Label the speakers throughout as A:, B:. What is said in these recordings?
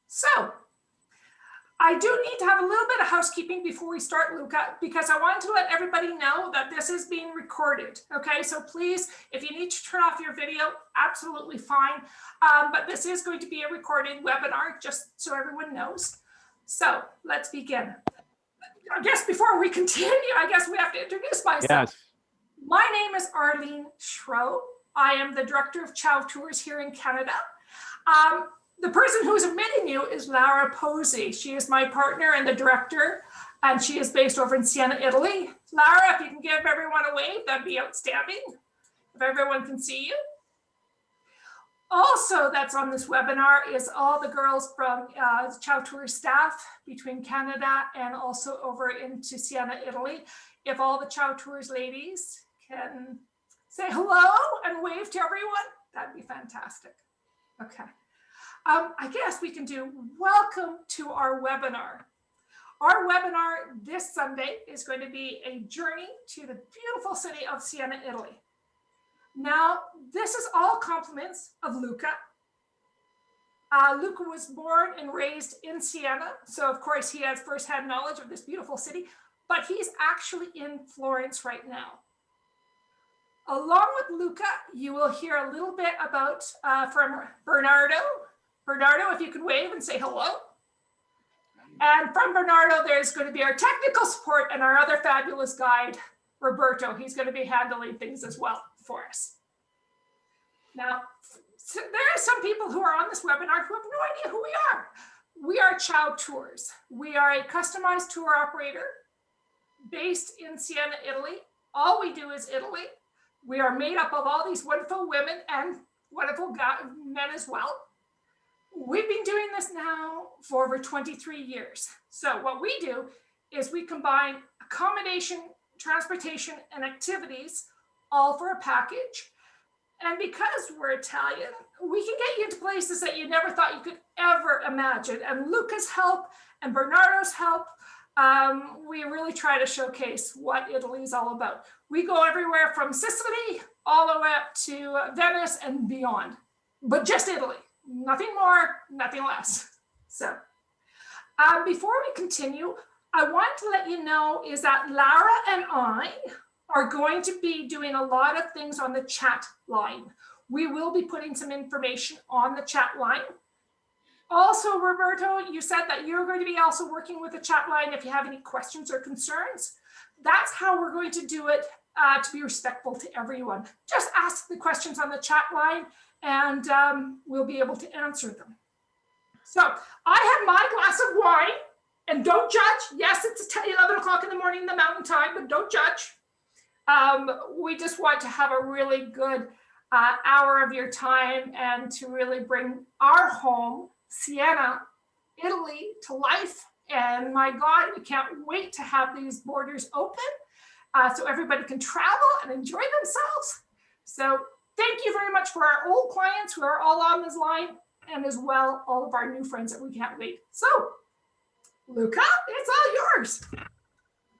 A: So I do need to have a little bit of housekeeping before we start, Luca, because I wanted to let everybody know that this is being recorded. Okay, so please, if you need to turn off your video, absolutely fine. But this is going to be a recorded webinar, just so everyone knows. So let's begin. I guess before we continue, I guess we have to introduce myself.
B: Yes.
A: My name is Arlene Schro. I am the director of Ciao Tours here in Canada. The person who's admitting you is Laura Posey. She is my partner and the director, and she is based over in Siena, Italy. Laura, if you can give everyone a wave, that'd be outstanding. If everyone can see you. Also, that's on this webinar is all the girls from Ciao Tours staff between Canada and also over into Siena, Italy. If all the Ciao Tours ladies can say hello and wave to everyone, that'd be fantastic. Okay. I guess we can do welcome to our webinar. Our webinar this Sunday is going to be a journey to the beautiful city of Siena, Italy. Now, this is all compliments of Luca. Luca was born and raised in Siena, so of course he has firsthand knowledge of this beautiful city, but he's actually in Florence right now. Along with Luca, you will hear a little bit about from Bernardo. Bernardo, if you could wave and say hello. And from Bernardo, there's going to be our technical support and our other fabulous guide, Roberto. He's going to be handling things as well for us. Now, so there are some people who are on this webinar who have no idea who we are. We are Ciao Tours. We are a customized tour operator based in Siena, Italy. All we do is Italy. We are made up of all these wonderful women and wonderful men as well. We've been doing this now for over 23 years. So what we do is we combine accommodation, transportation, and activities all for a package. And because we're Italian, we can get you into places that you never thought you could ever imagine. And Luca's help and Bernardo's help, we really try to showcase what Italy is all about. We go everywhere from Sicily all the way up to Venice and beyond, but just Italy. Nothing more, nothing less. So before we continue, I want to let you know is that Lara and I are going to be doing a lot of things on the chat line. We will be putting some information on the chat line. Also, Roberto, you said that you're going to be also working with the chat line if you have any questions or concerns. That's how we're going to do it to be respectful to everyone. Just ask the questions on the chat line and we'll be able to answer them. So I have my glass of wine, and don't judge. Yes, it's 11 o'clock in the morning in the mountain time, but don't judge. We just want to have a really good hour of your time and to really bring our home, Siena, Italy, to life. And my God, we can't wait to have these borders open so everybody can travel and enjoy themselves. So thank you very much for our old clients who are all on this line, and as well, all of our new friends that we can't wait. So, Luca, it's all yours.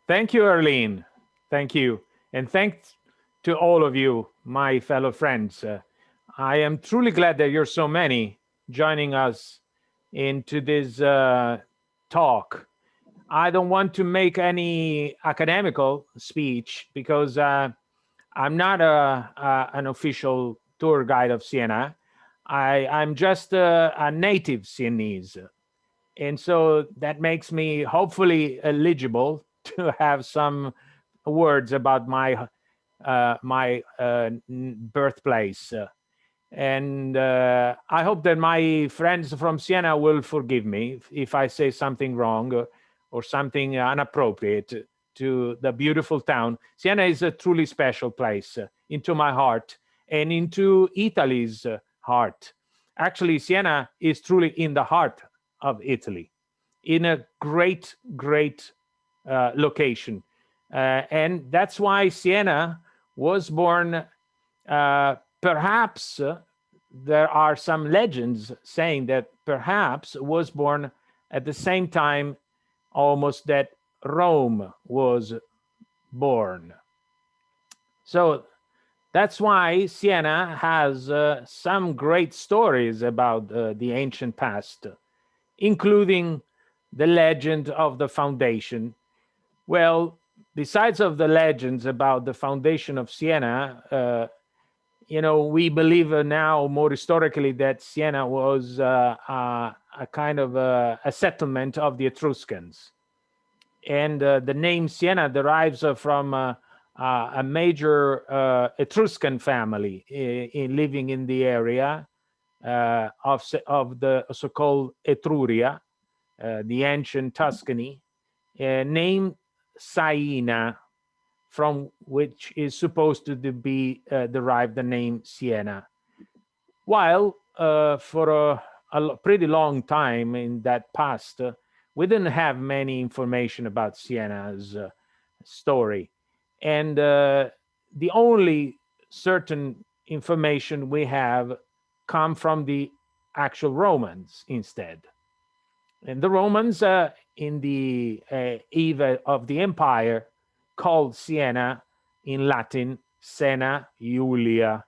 B: Thank you, Arlene. Thank you. And thanks to all of you, my fellow friends. I am truly glad that you're so many joining us into this talk. I don't want to make any academical speech because I'm not an official tour guide of Siena. I'm just a native Sienese. And so that makes me hopefully eligible to have some words about my birthplace. And I hope that my friends from Siena will forgive me if I say something wrong or something inappropriate to the beautiful town. Siena is a truly special place into my heart and into Italy's heart. Actually, Siena is truly in the heart of Italy, in a great, great location. And that's why Siena was born. Perhaps there are some legends saying that perhaps was born at the same time almost that Rome was born. So that's why Siena has some great stories about the ancient past. including the legend of the foundation. Well, besides of the legends about the foundation of Siena, we believe now more historically that Siena was a kind of a settlement of the Etruscans. And the name Siena derives from a major Etruscan family living in the area of the so-called Etruria, the ancient Tuscany, named Siena, from which is supposed to be derived the name Siena. While for a pretty long time in that past, we didn't have many information about Siena's story. And the only certain information we have come from the actual Romans instead. And the Romans in the eve of the empire called Siena in Latin Sena Iulia,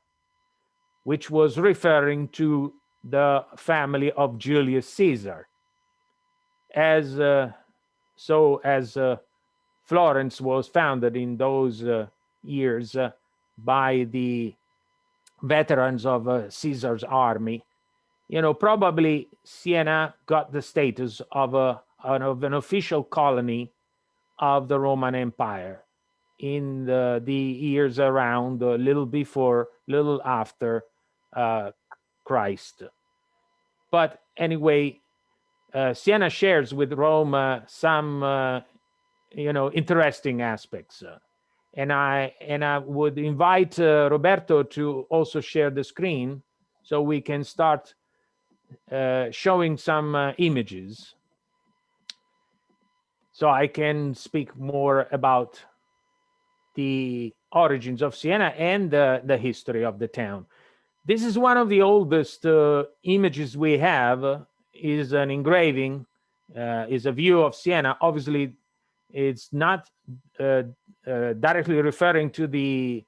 B: which was referring to the family of Julius Caesar. As Florence was founded in those years by the veterans of Caesar's army, probably Siena got the status of an official colony of the Roman Empire in the years around, a little before, little after Christ. But anyway, Siena shares with Rome some, interesting aspects. And I would invite Roberto to also share the screen so we can start showing some images. So I can speak more about the origins of Siena and the history of the town. This is one of the oldest images we have, is an engraving, is a view of Siena. Obviously, it's not directly referring to the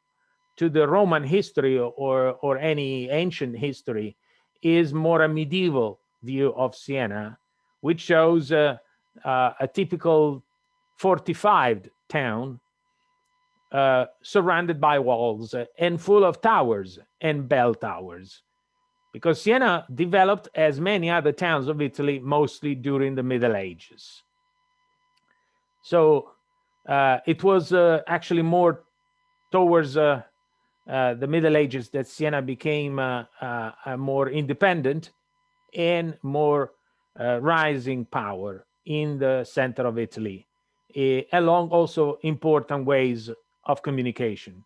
B: Roman history or any ancient history. Is more a medieval view of Siena, which shows a typical fortified town surrounded by walls and full of towers and bell towers, because Siena developed as many other towns of Italy, mostly during the Middle Ages. So it was actually more towards the Middle Ages that Siena became more independent and more rising power in the center of Italy, along also important ways of communication.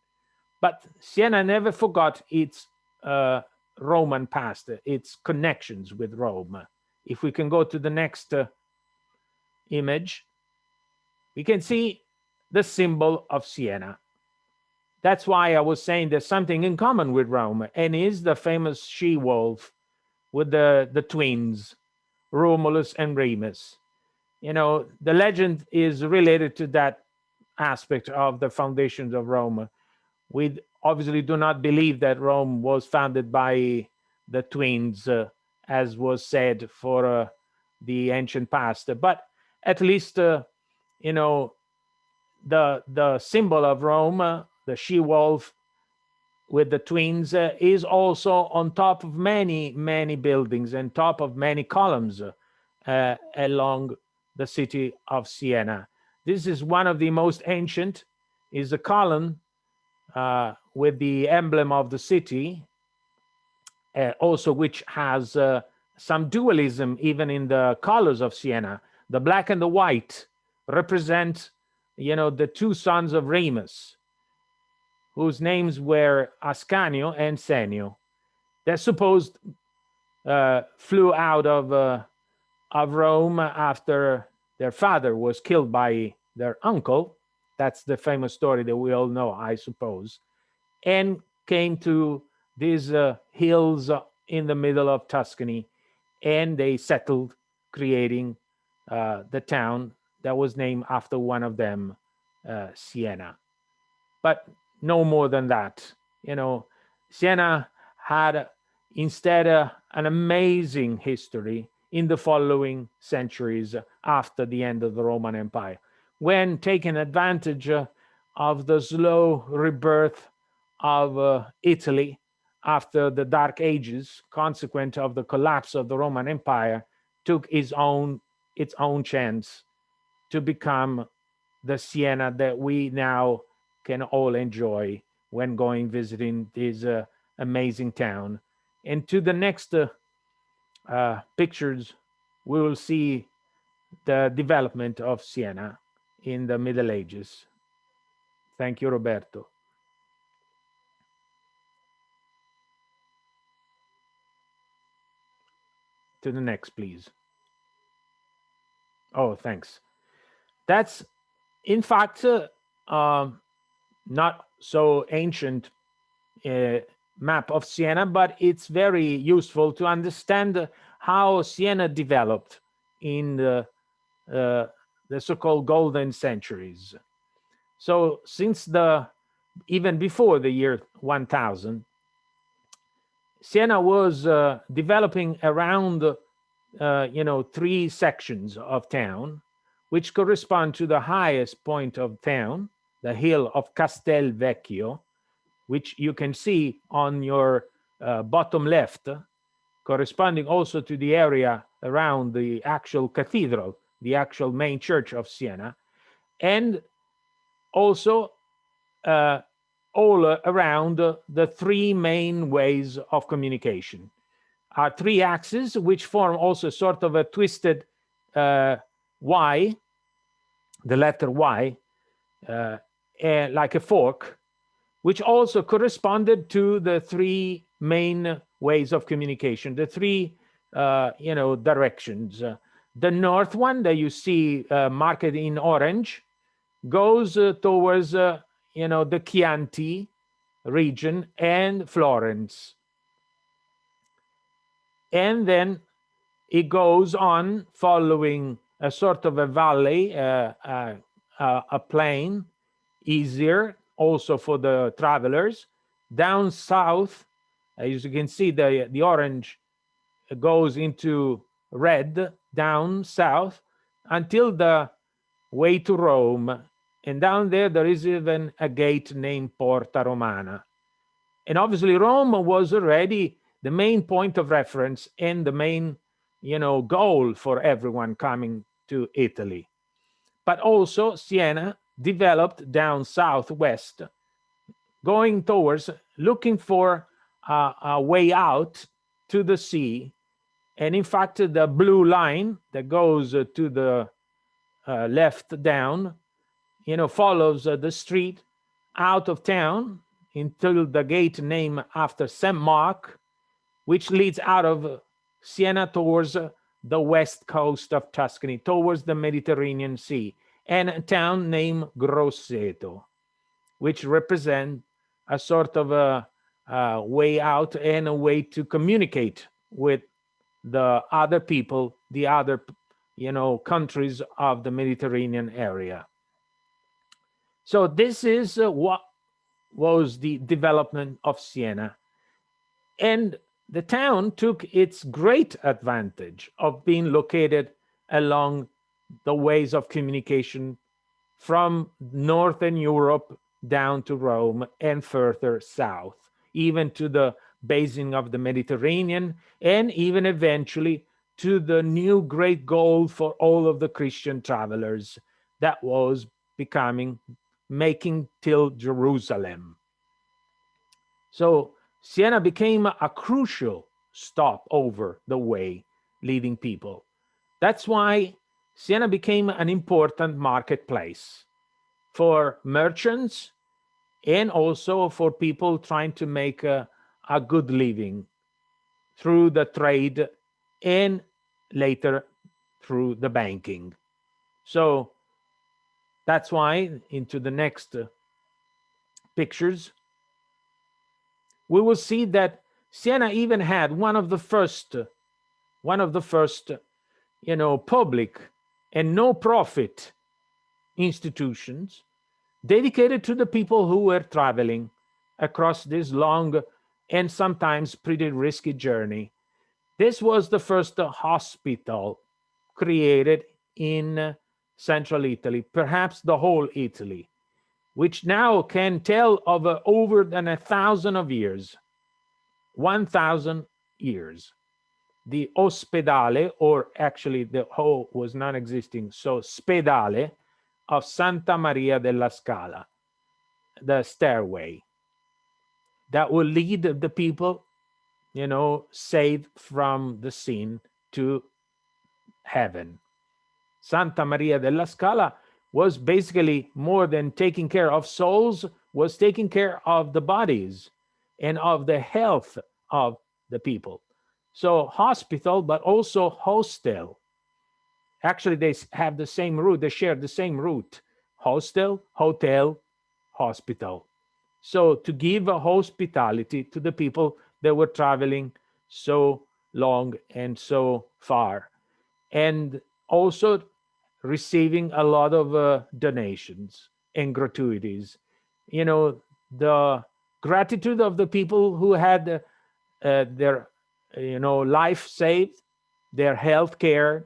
B: But Siena never forgot its Roman past, its connections with Rome. If we can go to the next image, we can see the symbol of Siena. That's why I was saying there's something in common with Rome, and is the famous she-wolf with the twins, Romulus and Remus. The legend is related to that aspect of the foundations of Rome. We obviously do not believe that Rome was founded by the twins, as was said for the ancient past. But at least, the symbol of Rome, the she-wolf with the twins, is also on top of many, many buildings and top of many columns along the city of Siena. This is one of the most ancient, is a column with the emblem of the city, also which has some dualism even in the colors of Siena. The black and the white represent, the two sons of Remus, whose names were Ascanio and Senio. They're supposed flew out of Rome after their father was killed by their uncle. That's the famous story that we all know, I suppose, and came to these hills in the middle of Tuscany, and they settled, creating the town that was named after one of them, Siena. But no more than that. Siena had instead an amazing history. in the following centuries after the end of the Roman Empire, when taking advantage of the slow rebirth of Italy after the Dark Ages, consequent of the collapse of the Roman Empire, took its own chance to become the Siena that we now can all enjoy when going visiting this amazing town. And to the next pictures, we will see the development of Siena in the Middle Ages. Thank you, Roberto. To the next, please. Oh, thanks. That's, in fact, not so ancient map of Siena, but it's very useful to understand how Siena developed in the so-called golden centuries. So since even before the year 1000, Siena was developing around three sections of town, which correspond to the highest point of town, the hill of Castelvecchio, which you can see on your bottom left, corresponding also to the area around the actual cathedral, the actual main church of Siena, and also all around the three main ways of communication. Are three axes which form also sort of a twisted Y, the letter Y, like a fork, which also corresponded to the three main ways of communication, the three directions. The north one that you see marked in orange goes towards the Chianti region and Florence. And then it goes on following a sort of a valley, a plain, easier also for the travelers. Down south, as you can see, the orange goes into red down south until the way to Rome. And down there is even a gate named Porta Romana. And obviously Rome was already the main point of reference and the main, goal for everyone coming to Italy. But also Siena developed down southwest, going towards looking for a way out to the sea. And in fact, the blue line that goes to the left down, follows the street out of town until the gate named after St. Mark, which leads out of Siena towards the west coast of Tuscany, towards the Mediterranean Sea, and a town named Grosseto, which represent a sort of a way out and a way to communicate with the other people, the other countries of the Mediterranean area. So this is what was the development of Siena. And the town took its great advantage of being located along the ways of communication from Northern Europe down to Rome and further south, even to the basin of the Mediterranean, and even eventually to the new great goal for all of the Christian travelers that was making till Jerusalem. So Siena became a crucial stop over the way leading people. That's why Siena became an important marketplace for merchants and also for people trying to make a good living through the trade and later through the banking. So that's why into the next pictures, we will see that Siena even had one of the first, public and no-profit institutions dedicated to the people who were traveling across this long and sometimes pretty risky journey. This was the first hospital created in central Italy, perhaps the whole Italy, which now can tell of over than 1,000 of years, 1,000 years. The ospedale, or actually the O was non-existing, so spedale of Santa Maria della Scala, the stairway that will lead the people, saved from the sin to heaven. Santa Maria della Scala was basically more than taking care of souls, was taking care of the bodies and of the health of the people. So hospital, but also hostel. Actually, they have the same root. They share the same root. Hostel, hotel, hospital. So to give a hospitality to the people that were traveling so long and so far. And also receiving a lot of donations and gratuities. The gratitude of the people who had their life saved, their health care,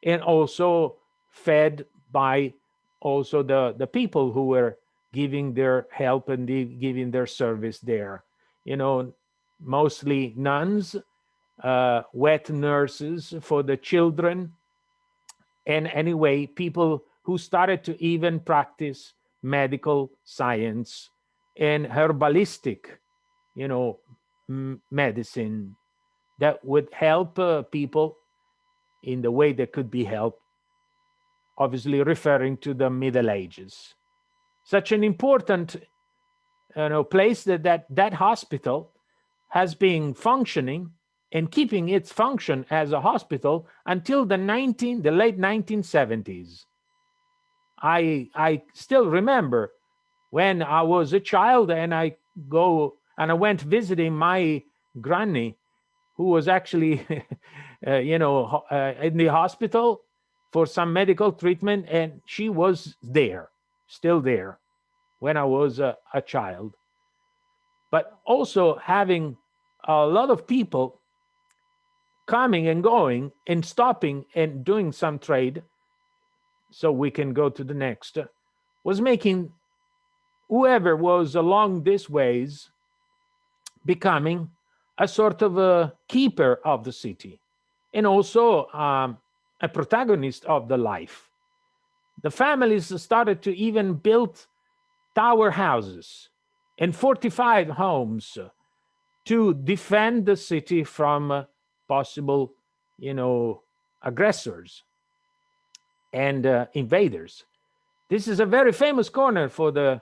B: and also fed by also the people who were giving their help and giving their service there. Mostly nuns, wet nurses for the children, and anyway, people who started to even practice medical science and herbalistic, medicine that would help people in the way that could be helped, obviously referring to the Middle Ages. Such an important place that hospital has been functioning and keeping its function as a hospital until the late 1970s. I still remember when I was a child and I went visiting my granny, who was actually, in the hospital for some medical treatment, and she was still there, when I was a child. But also having a lot of people coming and going and stopping and doing some trade, so we can go to the next, was making whoever was along these ways becoming a sort of a keeper of the city and also a protagonist of the life. The families started to even build tower houses and fortified homes to defend the city from possible, aggressors and invaders. This is a very famous corner for the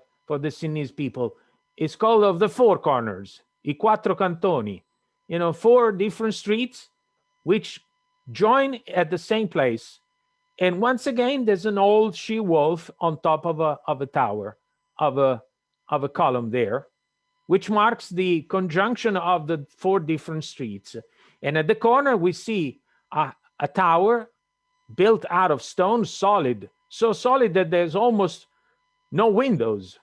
B: Sienese people. It's called of the Four Corners, I Quattro Cantoni. 4 different streets which join at the same place. And once again, there's an old she-wolf on top of a tower, of a column there, which marks the conjunction of the 4 different streets. And at the corner, we see a tower built out of stone, solid, so solid that there's almost no windows.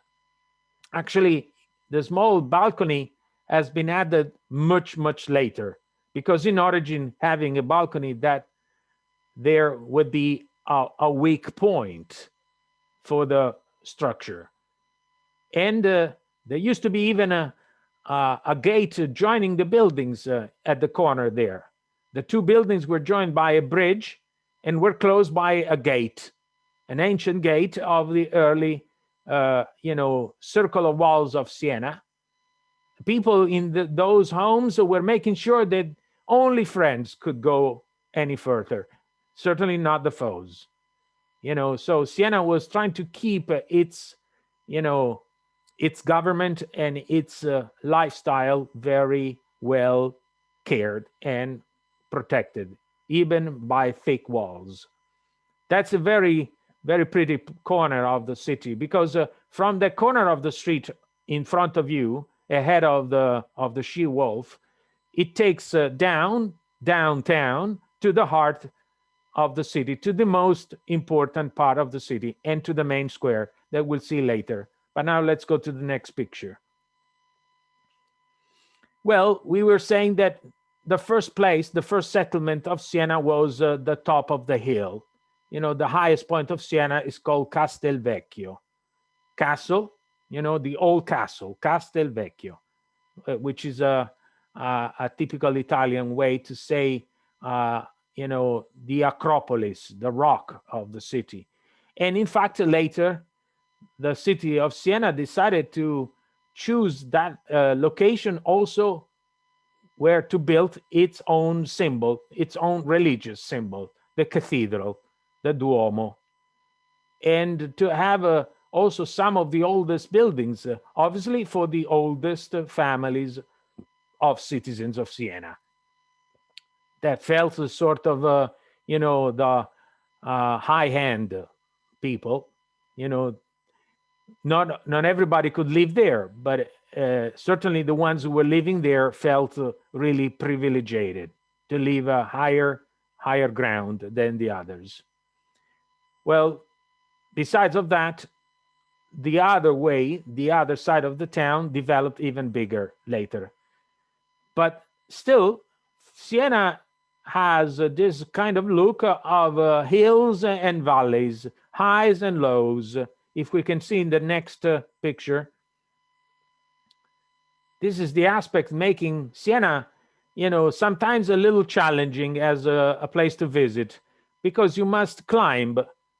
B: Actually, the small balcony has been added much, much later, because in origin, having a balcony, that there would be a weak point for the structure. And there used to be even a gate joining the buildings at the corner there. The 2 buildings were joined by a bridge and were closed by a gate, an ancient gate of the early, circular walls of Siena. People in those homes were making sure that only friends could go any further, certainly not the foes. So Siena was trying to keep its government and its lifestyle very well cared and protected, even by thick walls. That's a very, very pretty corner of the city, because from the corner of the street in front of you, ahead of the she-wolf, it takes downtown to the heart of the city, to the most important part of the city, and to the main square that we'll see later. But now let's go to the next picture. Well, we were saying that the first place, the first settlement of Siena was the top of the hill. The highest point of Siena is called Castelvecchio Castle, the old castle, Castelvecchio, which is a typical Italian way to say, the Acropolis, the rock of the city. And in fact, later, the city of Siena decided to choose that location also where to build its own symbol, its own religious symbol, the cathedral, the Duomo, and to have also some of the oldest buildings, obviously for the oldest families of citizens of Siena. That felt a sort of, the high-hand people. Not everybody could live there, but certainly the ones who were living there felt really privileged to live a higher ground than the others. Well, besides of that, the other side of the town developed even bigger later. But still, Siena has this kind of look of hills and valleys, highs and lows. If we can see in the next picture, this is the aspect making Siena, sometimes a little challenging as a place to visit, because you must climb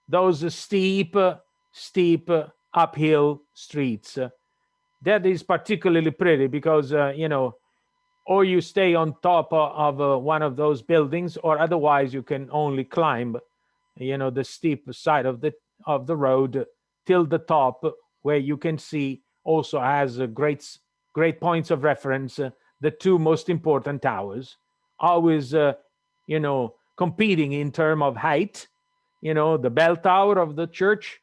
B: those steep uphill streets. That is particularly pretty because, or you stay on top of one of those buildings, or otherwise you can only climb, the steep side of the road till the top, where you can see also has great points of reference, the two most important towers, always, competing in terms of height. The bell tower of the church,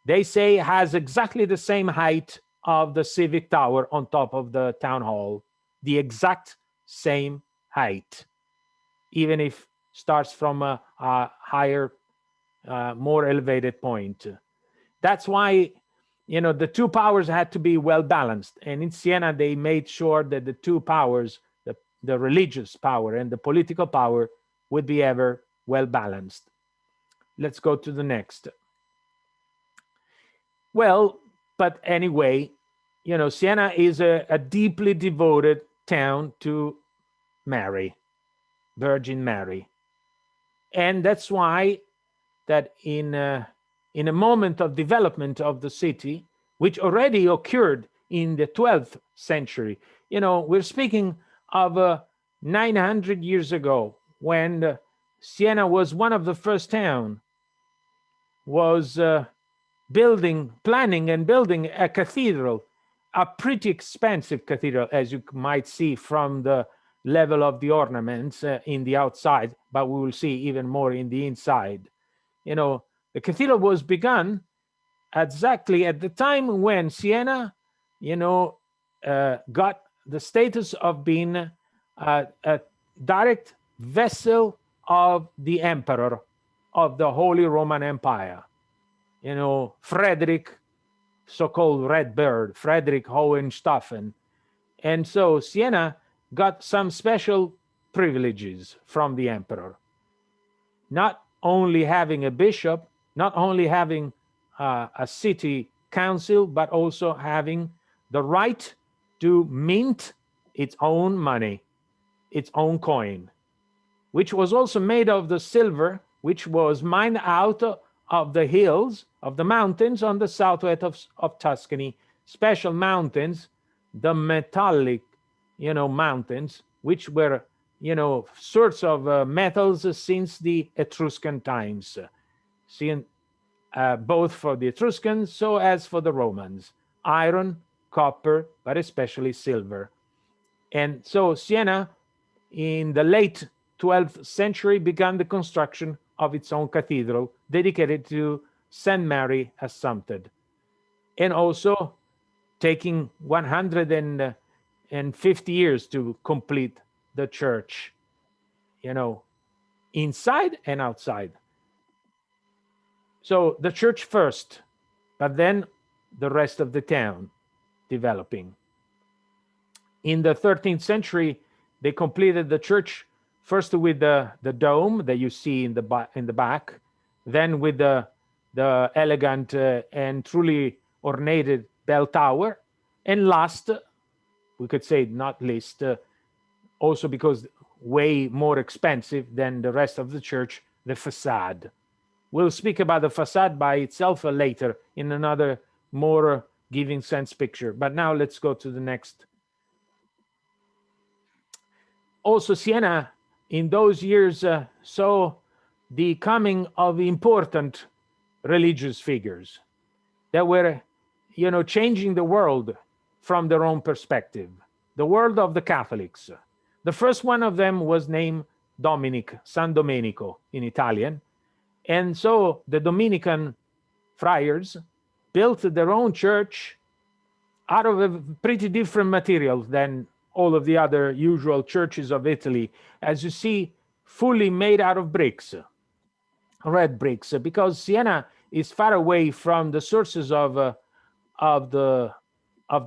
B: they say, has exactly the same height of the Civic tower on top of the town hall, the exact same height, even if starts from a higher, more elevated point. That's why, the two powers had to be well balanced. And in Siena, they made sure that the two powers, the religious power and the political power, would be ever well balanced. Let's go to the next. Well, but anyway, Siena is a deeply devoted town to Mary, Virgin Mary. And that's why that in a moment of development of the city, which already occurred in the 12th century, we're speaking of 900 years ago, when Siena was one of the first towns, was planning and building a cathedral, a pretty expensive cathedral, as you might see from the level of the ornaments in the outside, but we will see even more in the inside. The cathedral was begun exactly at the time when Siena, got the status of being a direct vessel of the emperor of the Holy Roman Empire. Frederick, so-called Red Bird, Frederick Hohenstaufen. And so Siena got some special privileges from the emperor. Not only having a bishop, not only having a city council, but also having the right to mint its own money, its own coin, which was also made of the silver, which was mined out of the hills, of the mountains on the southwest of Tuscany, special mountains, the metallic, mountains, which were, sorts of metals since the Etruscan times, both for the Etruscans, so as for the Romans, iron, copper, but especially silver. And so Siena, in the late 12th century, began the construction of its own cathedral dedicated to Saint Mary Assumpted, and also taking 150 years to complete the church, inside and outside. So the church first, but then the rest of the town developing. In the 13th century, They completed the church first with the dome that you see in the back, then with the elegant and truly ornated bell tower, and last, we could say not least, also because way more expensive than the rest of the church, the facade. We'll speak about the facade by itself later in another more giving sense picture. But now let's go to the next. Also, Siena in those years saw the coming of important religious figures that were, changing the world from their own perspective, the world of the Catholics. The first one of them was named San Domenico in Italian. And so the Dominican friars built their own church out of a pretty different material than all of the other usual churches of Italy. As you see, fully made out of bricks, red bricks, because Siena is far away from the sources of the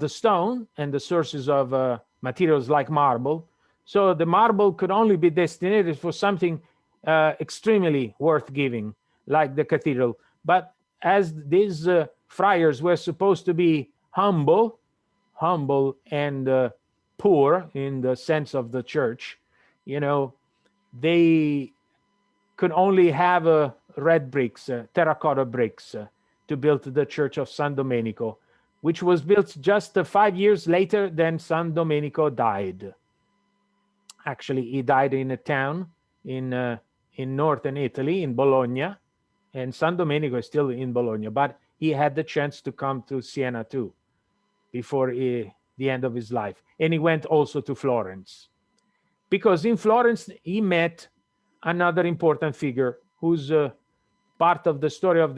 B: stone and the sources of materials like marble. So the marble could only be destined for something extremely worth giving, like the cathedral. But as these friars were supposed to be humble and poor in the sense of the church, they could only have red bricks, terracotta bricks, to build the church of San Domenico, which was built just 5 years later than San Domenico died. Actually, he died in a town in northern Italy, in Bologna, and San Domenico is still in Bologna, but he had the chance to come to Siena too before the end of his life. And he went also to Florence, because in Florence he met another important figure who's part of the story of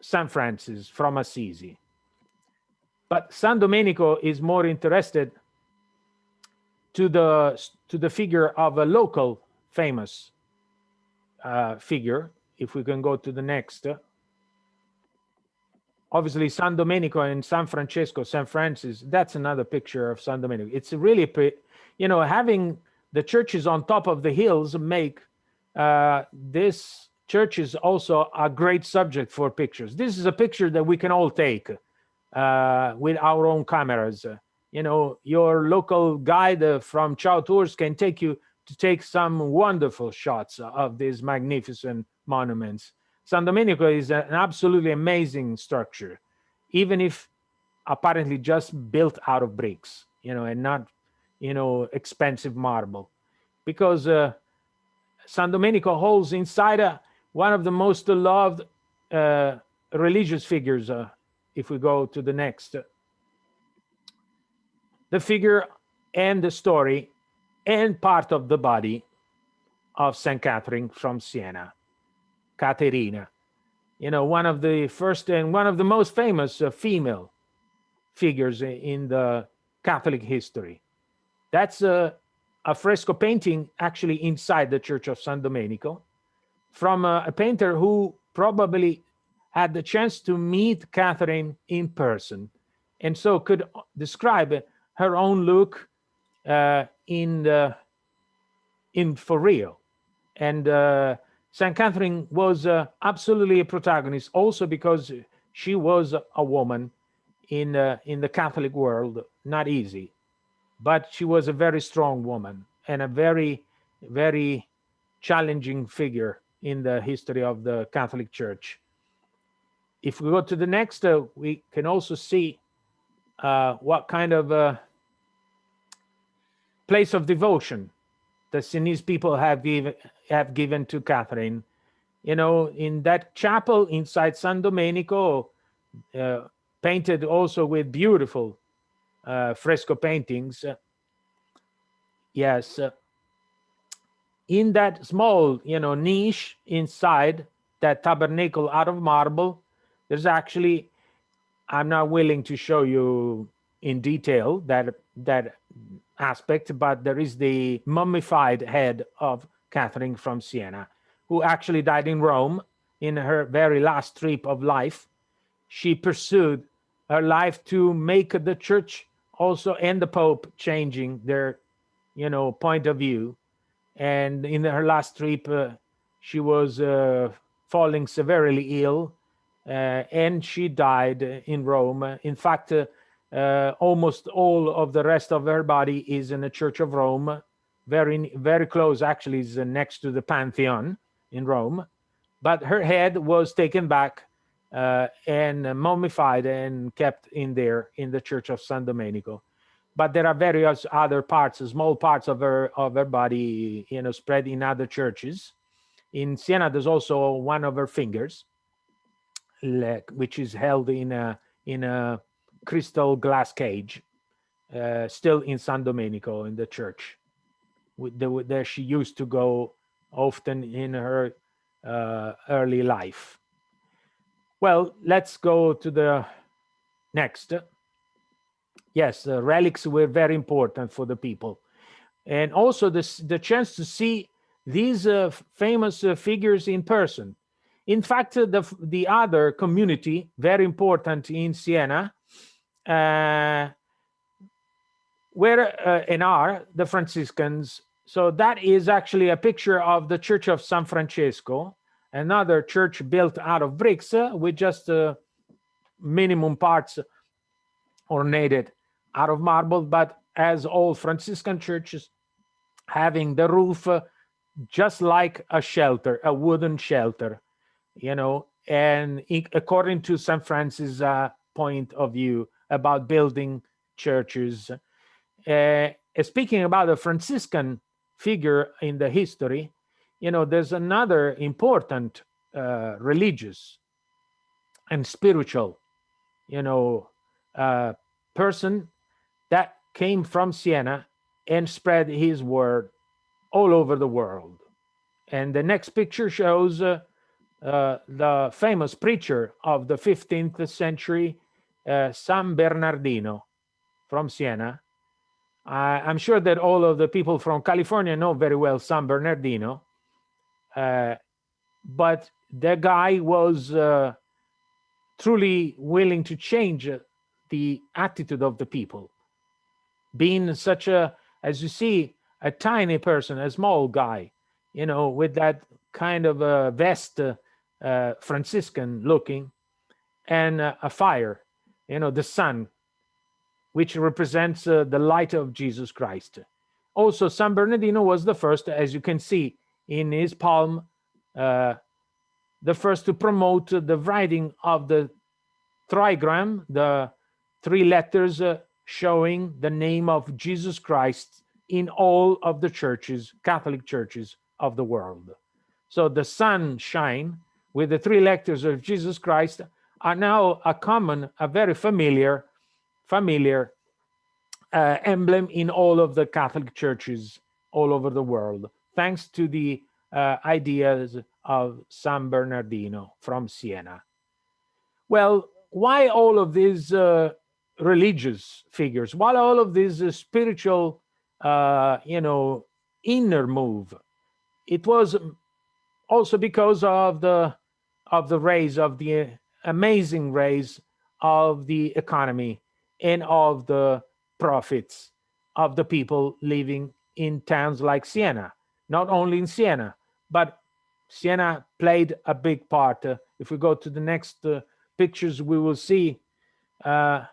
B: San Francis from Assisi. But San Domenico is more interested to the figure of a local famous figure. If we can go to the next. Obviously, San Domenico and San Francesco, San Francis, that's another picture of San Domenico. It's really, having the churches on top of the hills make this church is also a great subject for pictures. This is a picture that we can all take with our own cameras. Your local guide from Ciao Tours can take you to take some wonderful shots of these magnificent monuments. San Domenico is an absolutely amazing structure, even if apparently just built out of bricks, and not, expensive marble, because San Domenico holds inside one of the most loved religious figures. If we go to the next, the figure and the story and part of the body of Saint Catherine from Siena, Caterina, one of the first and one of the most famous female figures in the Catholic history. That's a fresco painting actually inside the Church of San Domenico from a painter who probably had the chance to meet Catherine in person, and so could describe her own look in for real. And Saint Catherine was absolutely a protagonist, also because she was a woman in the Catholic world. Not easy, but she was a very strong woman and a very, very challenging figure in the history of the Catholic Church. If we go to the next, we can also see what kind of place of devotion the Sienese people have given to Catherine. In that chapel inside San Domenico, painted also with beautiful fresco paintings. Yes. In that small, niche inside that tabernacle out of marble, there's actually, I'm not willing to show you in detail that aspect, but there is the mummified head of Catherine from Siena, who actually died in Rome in her very last trip of life. She pursued her life to make the Church also, and the Pope changing their, point of view. And in her last trip, she was falling severely ill, and she died in Rome. In fact, almost all of the rest of her body is in the Church of Rome, very, very close, actually, is next to the Pantheon in Rome. But her head was taken back and mummified and kept in there in the Church of San Domenico. But there are various other parts, small parts of her body, spread in other churches. In Siena, there's also one of her fingers, which is held in a crystal glass cage, still in San Domenico in the church. There she used to go often in her early life. Well, let's go to the next. Yes, relics were very important for the people. And also the chance to see these famous figures in person. In fact, the other community, very important in Siena, were and are the Franciscans. So that is actually a picture of the Church of San Francesco, another church built out of bricks with just minimum parts ornated out of marble, but as all Franciscan churches, having the roof just like a shelter, a wooden shelter, and according to St. Francis' point of view about building churches. Speaking about the Franciscan figure in the history, there's another important religious and spiritual, person that came from Siena and spread his word all over the world. And the next picture shows the famous preacher of the 15th century, San Bernardino from Siena. I'm sure that all of the people from California know very well San Bernardino, but the guy was truly willing to change the attitude of the people. Being such as you see, a tiny person, a small guy, with that kind of a vest, Franciscan looking, and a fire, the sun, which represents the light of Jesus Christ. Also, San Bernardino was the first, as you can see in his palm, the first to promote the writing of the trigram, the three letters showing the name of Jesus Christ in all of the churches, Catholic churches of the world. So the sunshine with the three letters of Jesus Christ are now a very familiar emblem in all of the Catholic churches all over the world, thanks to the ideas of San Bernardino from Siena. Well, why all of these religious figures? Why all of these spiritual, inner move? It was also because of the raise of the amazing raise of the economy and of the profits of the people living in towns like Siena. Not only in Siena, but Siena played a big part. If we go to the next pictures, we will see that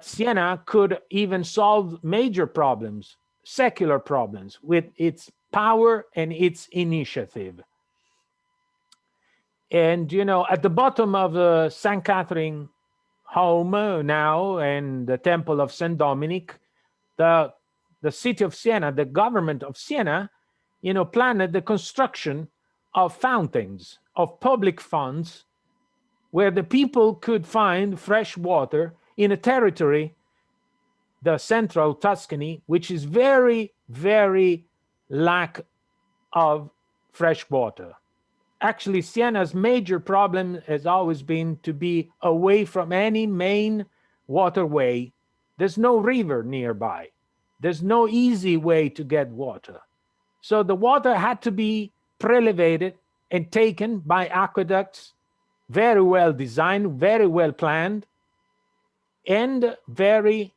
B: Siena could even solve major problems, secular problems, with its power and its initiative. And, at the bottom of St. Catherine home now and the Temple of St. Dominic, the city of Siena, the government of Siena, planned the construction of fountains, of public funds, where the people could find fresh water in a territory, the central Tuscany, which is very, very lack of fresh water. Actually, Siena's major problem has always been to be away from any main waterway. There's no river nearby. There's no easy way to get water. So the water had to be prelevated and taken by aqueducts, very well designed, very well planned. and very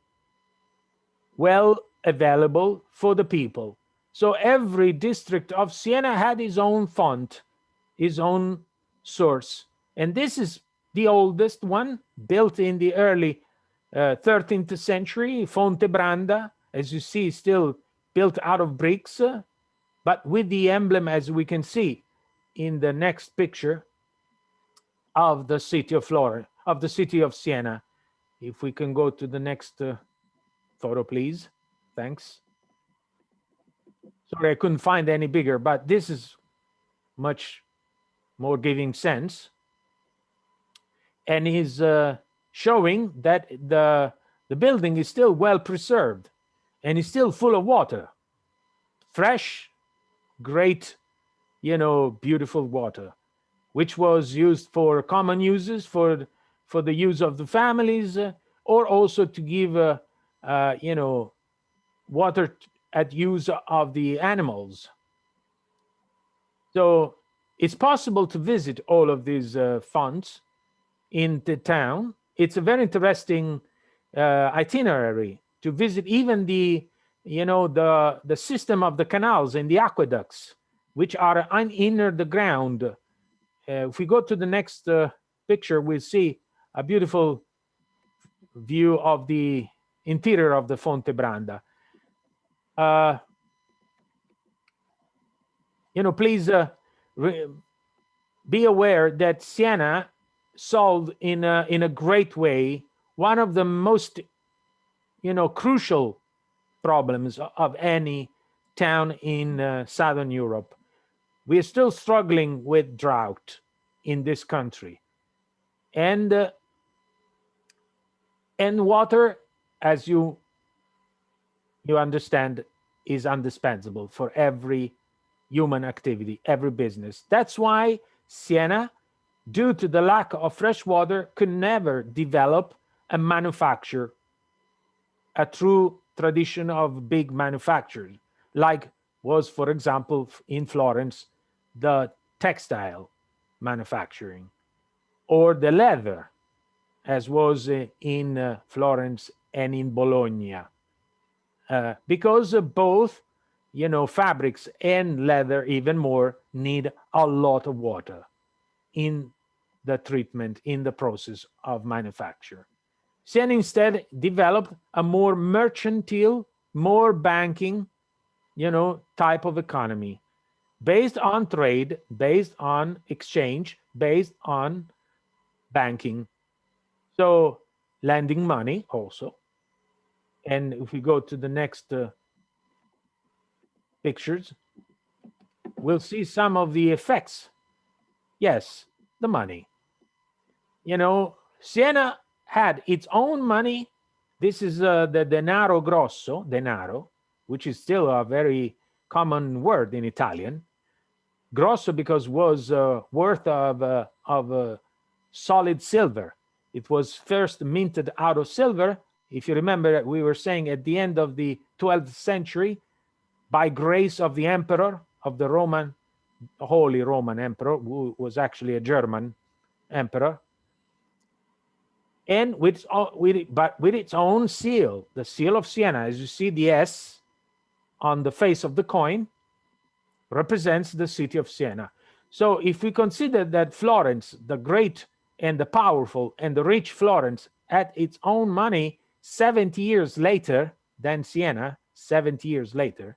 B: well available for the people. So every district of Siena had his own font, his own source. And this is the oldest one, built in the early 13th century, Fonte Branda, as you see, still built out of bricks, but with the emblem, as we can see in the next picture, of the city of Florence, of the city of Siena. If we can go to the next photo, please. Thanks. Sorry, I couldn't find any bigger, but this is much more giving sense. And is showing that the building is still well preserved and is still full of water. Fresh, great, beautiful water, which was used for common uses, for the use of the families, or also to give, water at use of the animals. So it's possible to visit all of these fonts in the town. It's a very interesting itinerary to visit even the system of the canals and the aqueducts, which are under the ground. If we go to the next picture, we'll see a beautiful view of the interior of the Fonte Branda. Please be aware that Siena solved in a great way one of the most crucial problems of any town in Southern Europe. We are still struggling with drought in this country, and water, as you understand, is indispensable for every human activity, every business. That's why Siena, due to the lack of fresh water, could never develop a manufacture, a true tradition of big manufacturers, like was, for example, in Florence, the textile manufacturing, or the leather, as was in Florence and in Bologna, because both, fabrics and leather even more need a lot of water in the treatment, in the process of manufacture. Siena instead developed a more mercantile, more banking, type of economy, based on trade, based on exchange, based on banking. So lending money also. And if we go to the next pictures, we'll see some of the effects. Yes, the money. Siena had its own money. This is the denaro grosso, denaro, which is still a very common word in Italian. Grosso because was worth of solid silver. It was first minted out of silver. If you remember, we were saying at the end of the 12th century, by grace of the emperor, of the Holy Roman Emperor, who was actually a German emperor, and with its own seal, the seal of Siena. As you see, the S on the face of the coin represents the city of Siena. So if we consider that Florence, the great and the powerful and the rich Florence, had its own money 70 years later than Siena, 70 years later,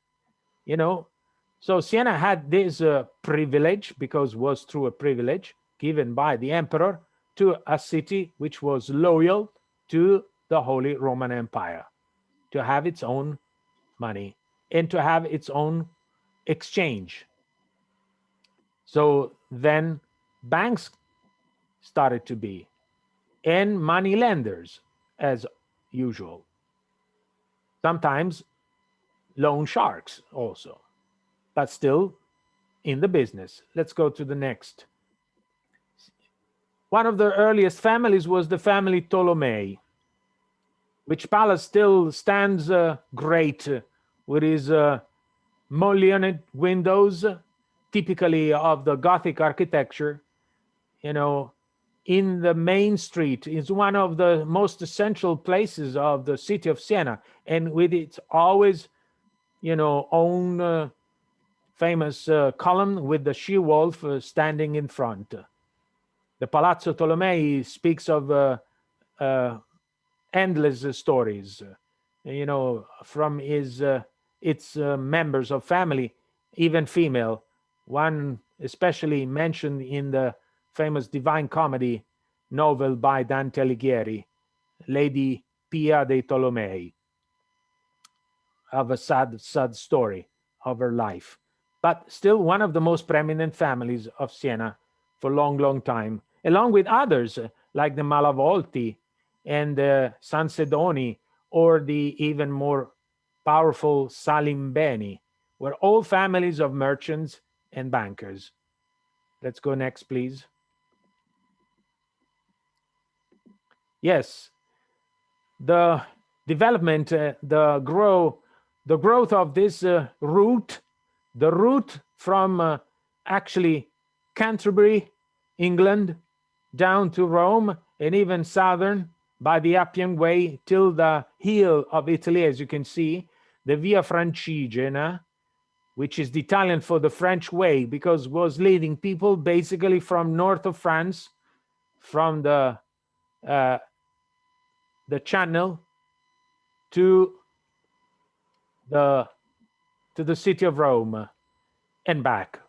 B: so Siena had this privilege, because it was through a privilege given by the emperor to a city which was loyal to the Holy Roman Empire, to have its own money and to have its own exchange. So then banks started to be, and money lenders as usual. Sometimes loan sharks also, but still in the business. Let's go to the next. One of the earliest families was the family Tolomei, which palace still stands great with his mullioned windows, typically of the Gothic architecture, in the main street. It's one of the most essential places of the city of Siena, and with its always, own famous column with the she-wolf standing in front. The Palazzo Tolomei speaks of endless stories, from its members of family, even female. One especially mentioned in the famous Divine Comedy novel by Dante Alighieri, Lady Pia dei Tolomei, of a sad story of her life, but still one of the most prominent families of Siena for a long time, along with others like the Malavolti and the Sansedoni, or the even more powerful Salimbeni, were all families of merchants and bankers. Let's go next, please. Yes, the development, the growth of this route, the route from actually Canterbury, England, down to Rome, and even southern by the Appian Way till the heel of Italy, as you can see, the Via Francigena, which is the Italian for the French way, because was leading people basically from north of France, from the Channel to the city of Rome and back,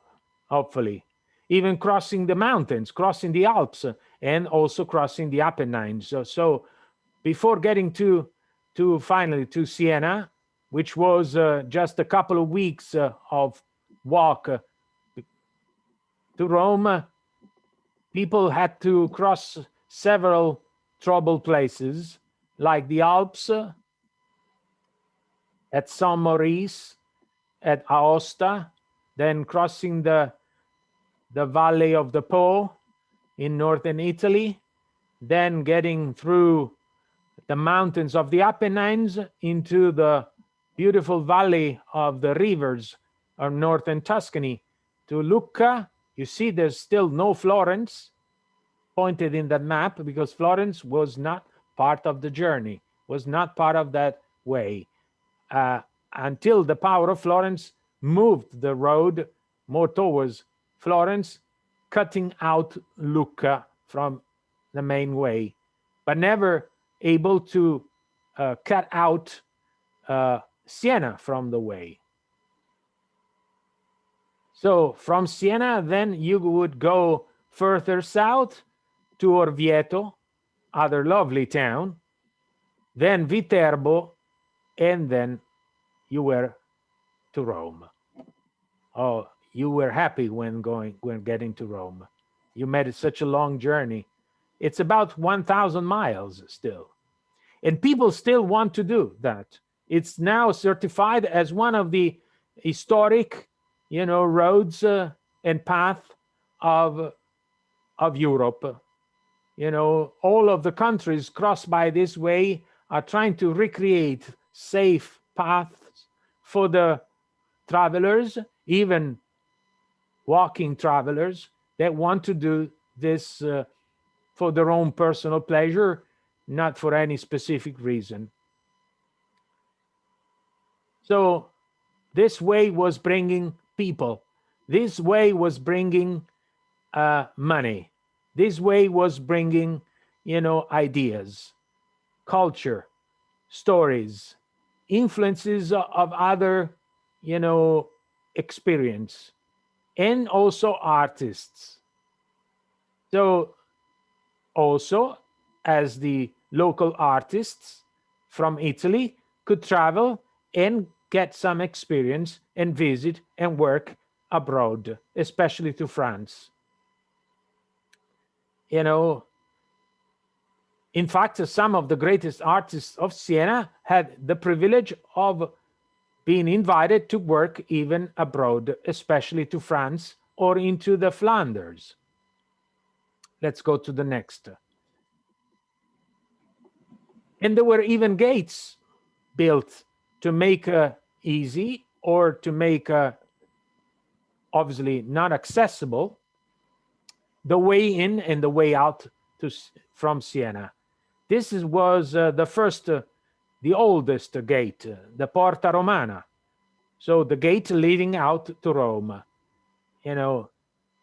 B: hopefully, even crossing the mountains, crossing the Alps, and also crossing the Apennines. So before getting to finally to Siena, which was just a couple of weeks of walk to Rome, people had to cross several troubled places like the Alps, at Saint Maurice, at Aosta, then crossing the Valley of the Po in northern Italy, then getting through the mountains of the Apennines into the beautiful valley of the rivers of northern Tuscany to Lucca. You see there's still no Florence pointed in that map, because Florence was not part of the journey, was not part of that way, until the power of Florence moved the road more towards Florence, cutting out Lucca from the main way, but never able to cut out Siena from the way. So from Siena, then you would go further south to Orvieto, other lovely town, then Viterbo, and then you were to Rome. Oh, you were happy when getting to Rome. You made such a long journey. It's about 1,000 miles still. And people still want to do that. It's now certified as one of the historic, roads and path of Europe. All of the countries crossed by this way are trying to recreate safe paths for the travelers, even walking travelers that want to do this for their own personal pleasure, not for any specific reason. So this way was bringing people. This way was bringing money. This way was bringing, ideas, culture, stories, influences of other, experience, and also artists. So also, as the local artists from Italy could travel and get some experience and visit and work abroad, especially to France. In fact, some of the greatest artists of Siena had the privilege of being invited to work even abroad, especially to France or into the Flanders. Let's go to the next. And there were even gates built to make easy, or to make obviously not accessible, the way in and the way out from Siena. This was the first, the oldest gate, the Porta Romana. So the gate leading out to Rome, you know,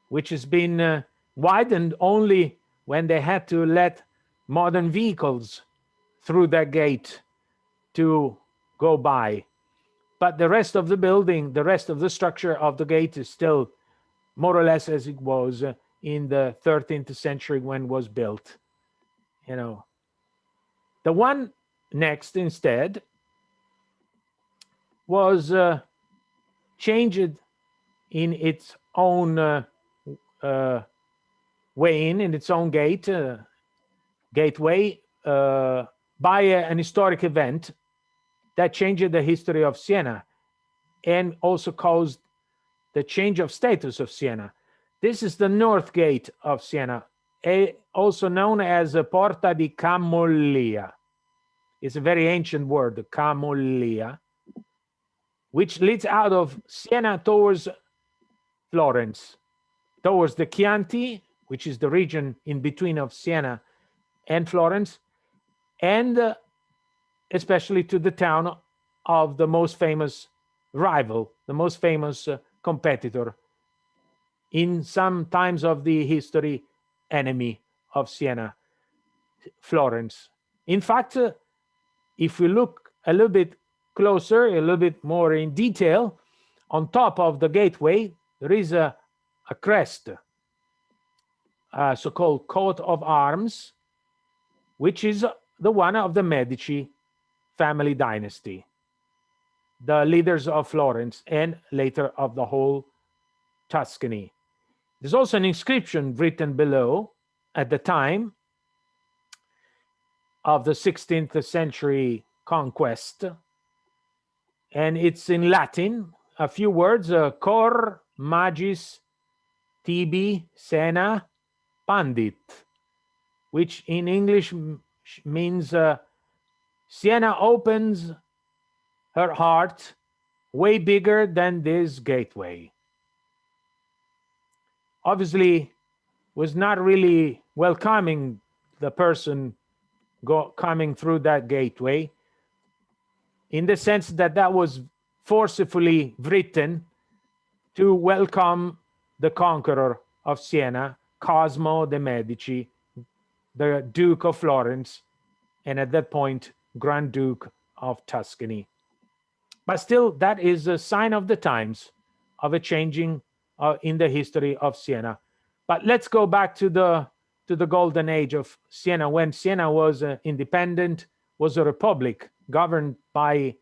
B: which has been widened only when they had to let modern vehicles through that gate to go by. But the rest of the building, the rest of the structure of the gate is still more or less as it was in the 13th century when it was built. You know, the one next instead was changed in its own way in its own gateway by an historic event that changed the history of Siena and also caused the change of status of Siena. This is the north gate of Siena, also known as Porta di Camulia. It's a very ancient word, Camulia, which leads out of Siena towards Florence, towards the Chianti, which is the region in between of Siena and Florence, and especially to the town of the most famous rival, the most famous competitor, in some times of the history, enemy of Siena, Florence. In fact, if we look a little bit closer, a little bit more in detail, on top of the gateway, there is a crest, a so-called coat of arms, which is the one of the Medici family dynasty, the leaders of Florence and later of the whole Tuscany. There's also an inscription written below at the time of the 16th century conquest, and it's in Latin, a few words, cor magis tibi sena pandit, which in English means Siena opens her heart way bigger than this gateway. Obviously, was not really welcoming the person coming through that gateway, in the sense that that was forcefully written to welcome the conqueror of Siena, Cosmo de' Medici, the Duke of Florence, and at that point, Grand Duke of Tuscany. But still, that is a sign of the times, of a changing in the history of Siena. But let's go back to the golden age of Siena, when Siena was independent, was a republic governed by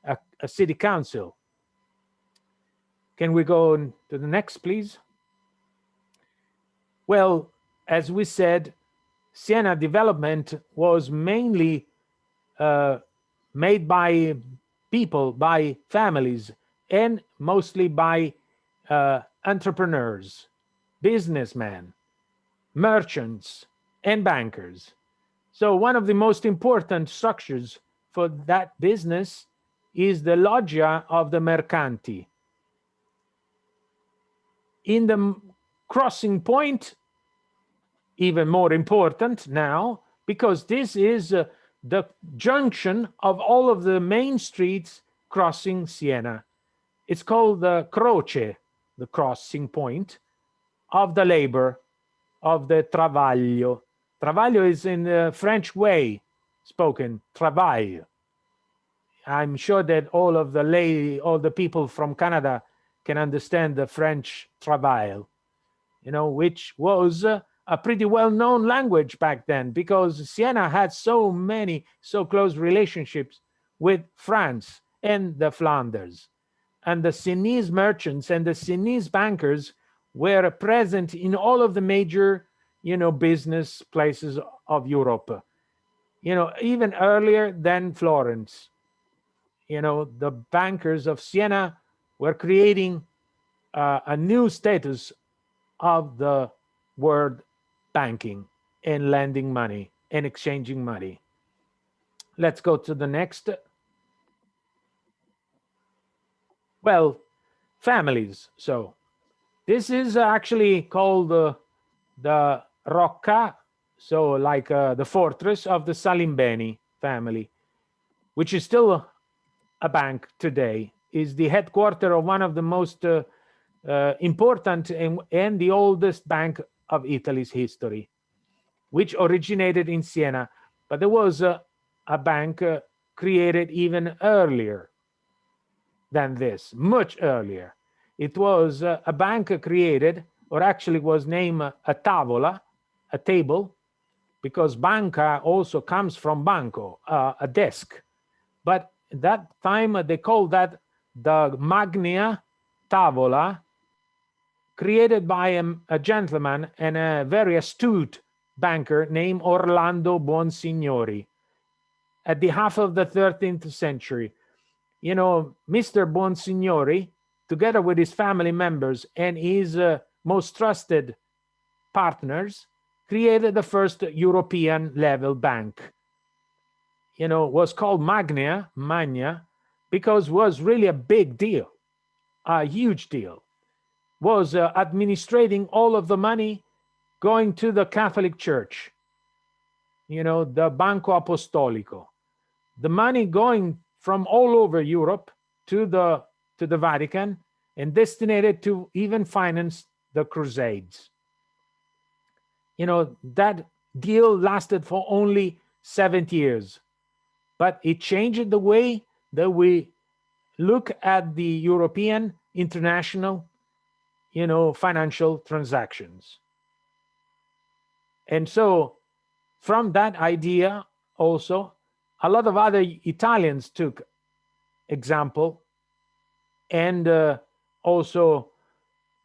B: a city council. Can we go to the next, please? Well, as we said, Siena development was mainly made by people, by families, and mostly by entrepreneurs, businessmen, merchants, and bankers. So one of the most important structures for that business is the loggia of the mercanti. In the crossing point, even more important now, because this is the junction of all of the main streets crossing Siena. It's called the Croce, the crossing point of the labor, of the travaglio. Travaglio is in the French way spoken, travail. I'm sure that all the people from Canada can understand the French travail, which was a pretty well-known language back then, because Siena had so close relationships with France and the Flanders. And the Sienese merchants and the Sienese bankers were present in all of the major, business places of Europe, even earlier than Florence. The bankers of Siena were creating a new status of the word banking and lending money and exchanging money. Let's go to the next. Well, families. So this is actually called the Rocca So like the fortress of the Salimbeni family, which is still a bank today, is the headquarter of one of the most important and the oldest bank of Italy's history, which originated in Siena. But there was a bank created even earlier than this, much earlier. It was a bank created, or actually was named a tavola, a table, because banca also comes from banco, a desk. But at that time, they called that the Magna Tavola, created by a gentleman and a very astute banker named Orlando Bonsignori at the half of the 13th century. You know, Mr. Bonsignori, together with his family members and his most trusted partners, created the first European level bank. You know, was called Magna, because it was really a big deal, a huge deal. Was administrating all of the money going to the Catholic Church, you know, the Banco Apostolico. The money going from all over Europe to the Vatican and destinated to even finance the Crusades. You know, that deal lasted for only 70 years, but it changed the way that we look at the European international, you know, financial transactions. And so from that idea also, a lot of other Italians took example, and also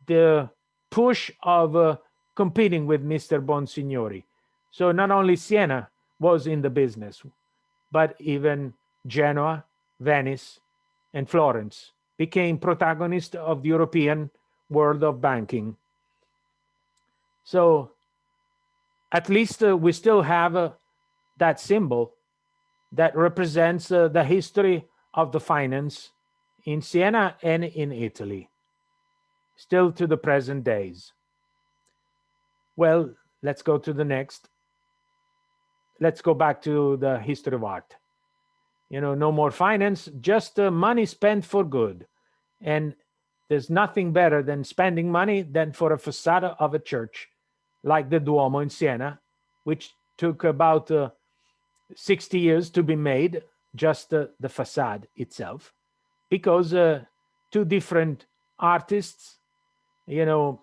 B: the push of competing with Mr. Bonsignori. So not only Siena was in the business, but even Genoa, Venice, and Florence became protagonists of the European world of banking. So at least we still have that symbol that represents the history of the finance in Siena and in Italy, still to the present days. Well, let's go to the next. Let's go back to the history of art. You know, no more finance, just money spent for good. And there's nothing better than spending money than for a facade of a church, like the Duomo in Siena, which took about 60 years to be made, just the facade itself, because two different artists, you know,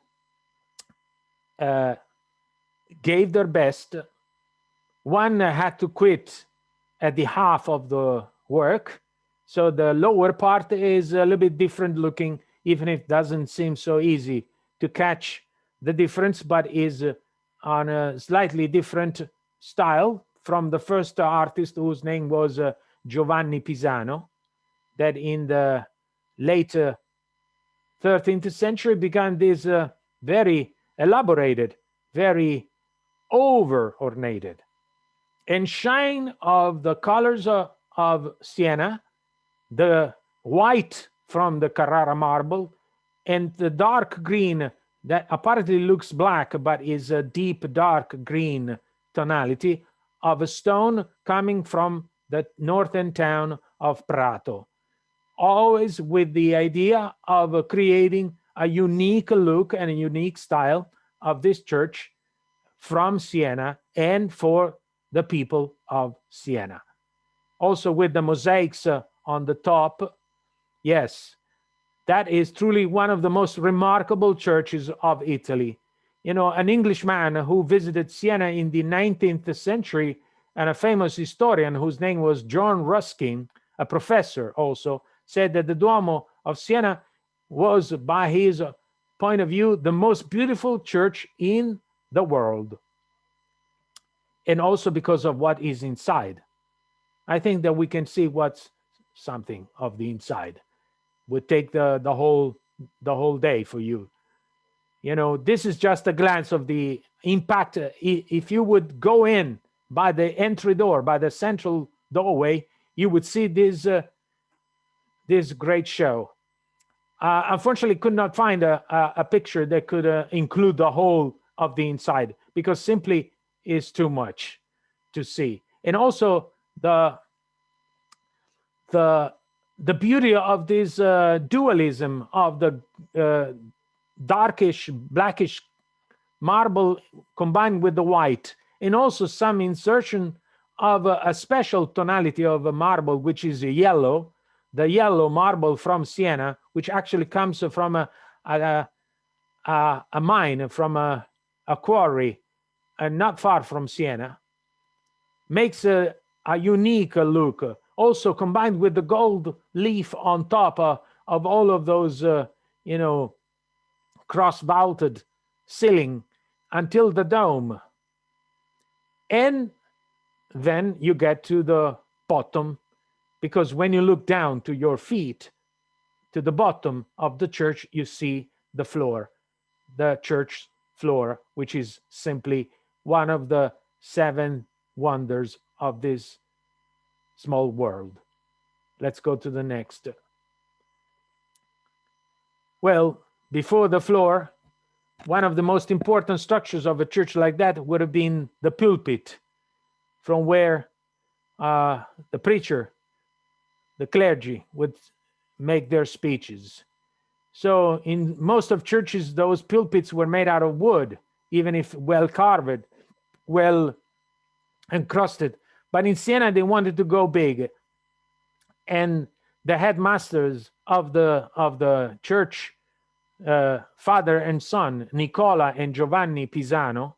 B: gave their best. One had to quit at the half of the work, so the lower part is a little bit different looking, even if it doesn't seem so easy to catch the difference, but is on a slightly different style from the first artist, whose name was Giovanni Pisano, that in the late 13th century began this very elaborated, very over-ornated and shine of the colors of Siena, the white from the Carrara marble, and the dark green that apparently looks black but is a deep dark green tonality of a stone coming from the northern town of Prato, always with the idea of creating a unique look and a unique style of this church from Siena and for the people of Siena. Also with the mosaics on the top. Yes, that is truly one of the most remarkable churches of Italy. You know, an Englishman who visited Siena in the 19th century, and a famous historian whose name was John Ruskin, a professor also, said that the Duomo of Siena was, by his point of view, the most beautiful church in the world. And also because of what is inside. I think that we can see what's something of the inside. Would take the whole day for you. You know, this is just a glance of the impact. If you would go in by the entry door, by the central doorway, you would see this great show. Unfortunately, could not find a picture that could include the whole of the inside, because simply is too much to see. And also the beauty of this dualism of the darkish, blackish marble combined with the white, and also some insertion of a special tonality of a marble, which is yellow, the yellow marble from Siena, which actually comes from a mine, from a quarry, not far from Siena, makes a unique look. Also combined with the gold leaf on top of all of those, cross-vaulted ceiling until the dome. And then you get to the bottom, because when you look down to your feet, to the bottom of the church, you see the floor, the church floor, which is simply one of the 7 wonders of this small world. Let's go to the next. Well, before the floor, one of the most important structures of a church like that would have been the pulpit, from where the preacher, the clergy, would make their speeches. So in most of churches, those pulpits were made out of wood, even if well carved, well encrusted. But in Siena, they wanted to go big. And the headmasters of the church, father and son, Nicola and Giovanni Pisano,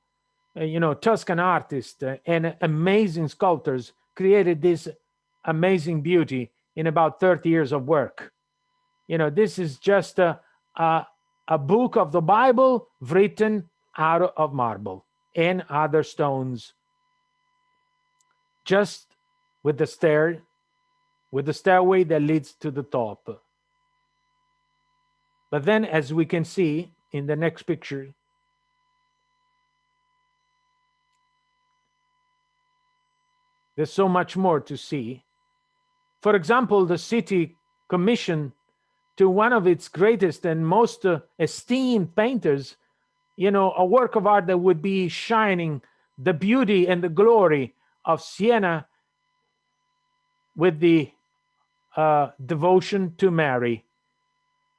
B: Tuscan artists and amazing sculptors, created this amazing beauty in about 30 years of work. This is just a book of the Bible written out of marble and other stones, just with the stairway that leads to the top. But then, as we can see in the next picture, there's so much more to see. For example, the city commissioned to one of its greatest and most esteemed painters, a work of art that would be shining the beauty and the glory of Siena with the devotion to Mary.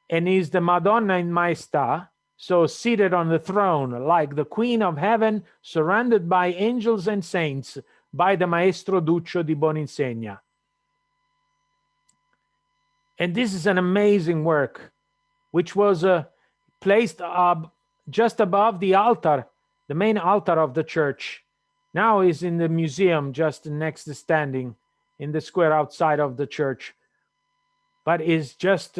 B: And is the Madonna in Maestà, so seated on the throne like the Queen of Heaven, surrounded by angels and saints, by the Maestro Duccio di Boninsegna. And this is an amazing work, which was placed just above the altar, the main altar of the church. Now is in the museum, just next to standing in the square outside of the church. But is just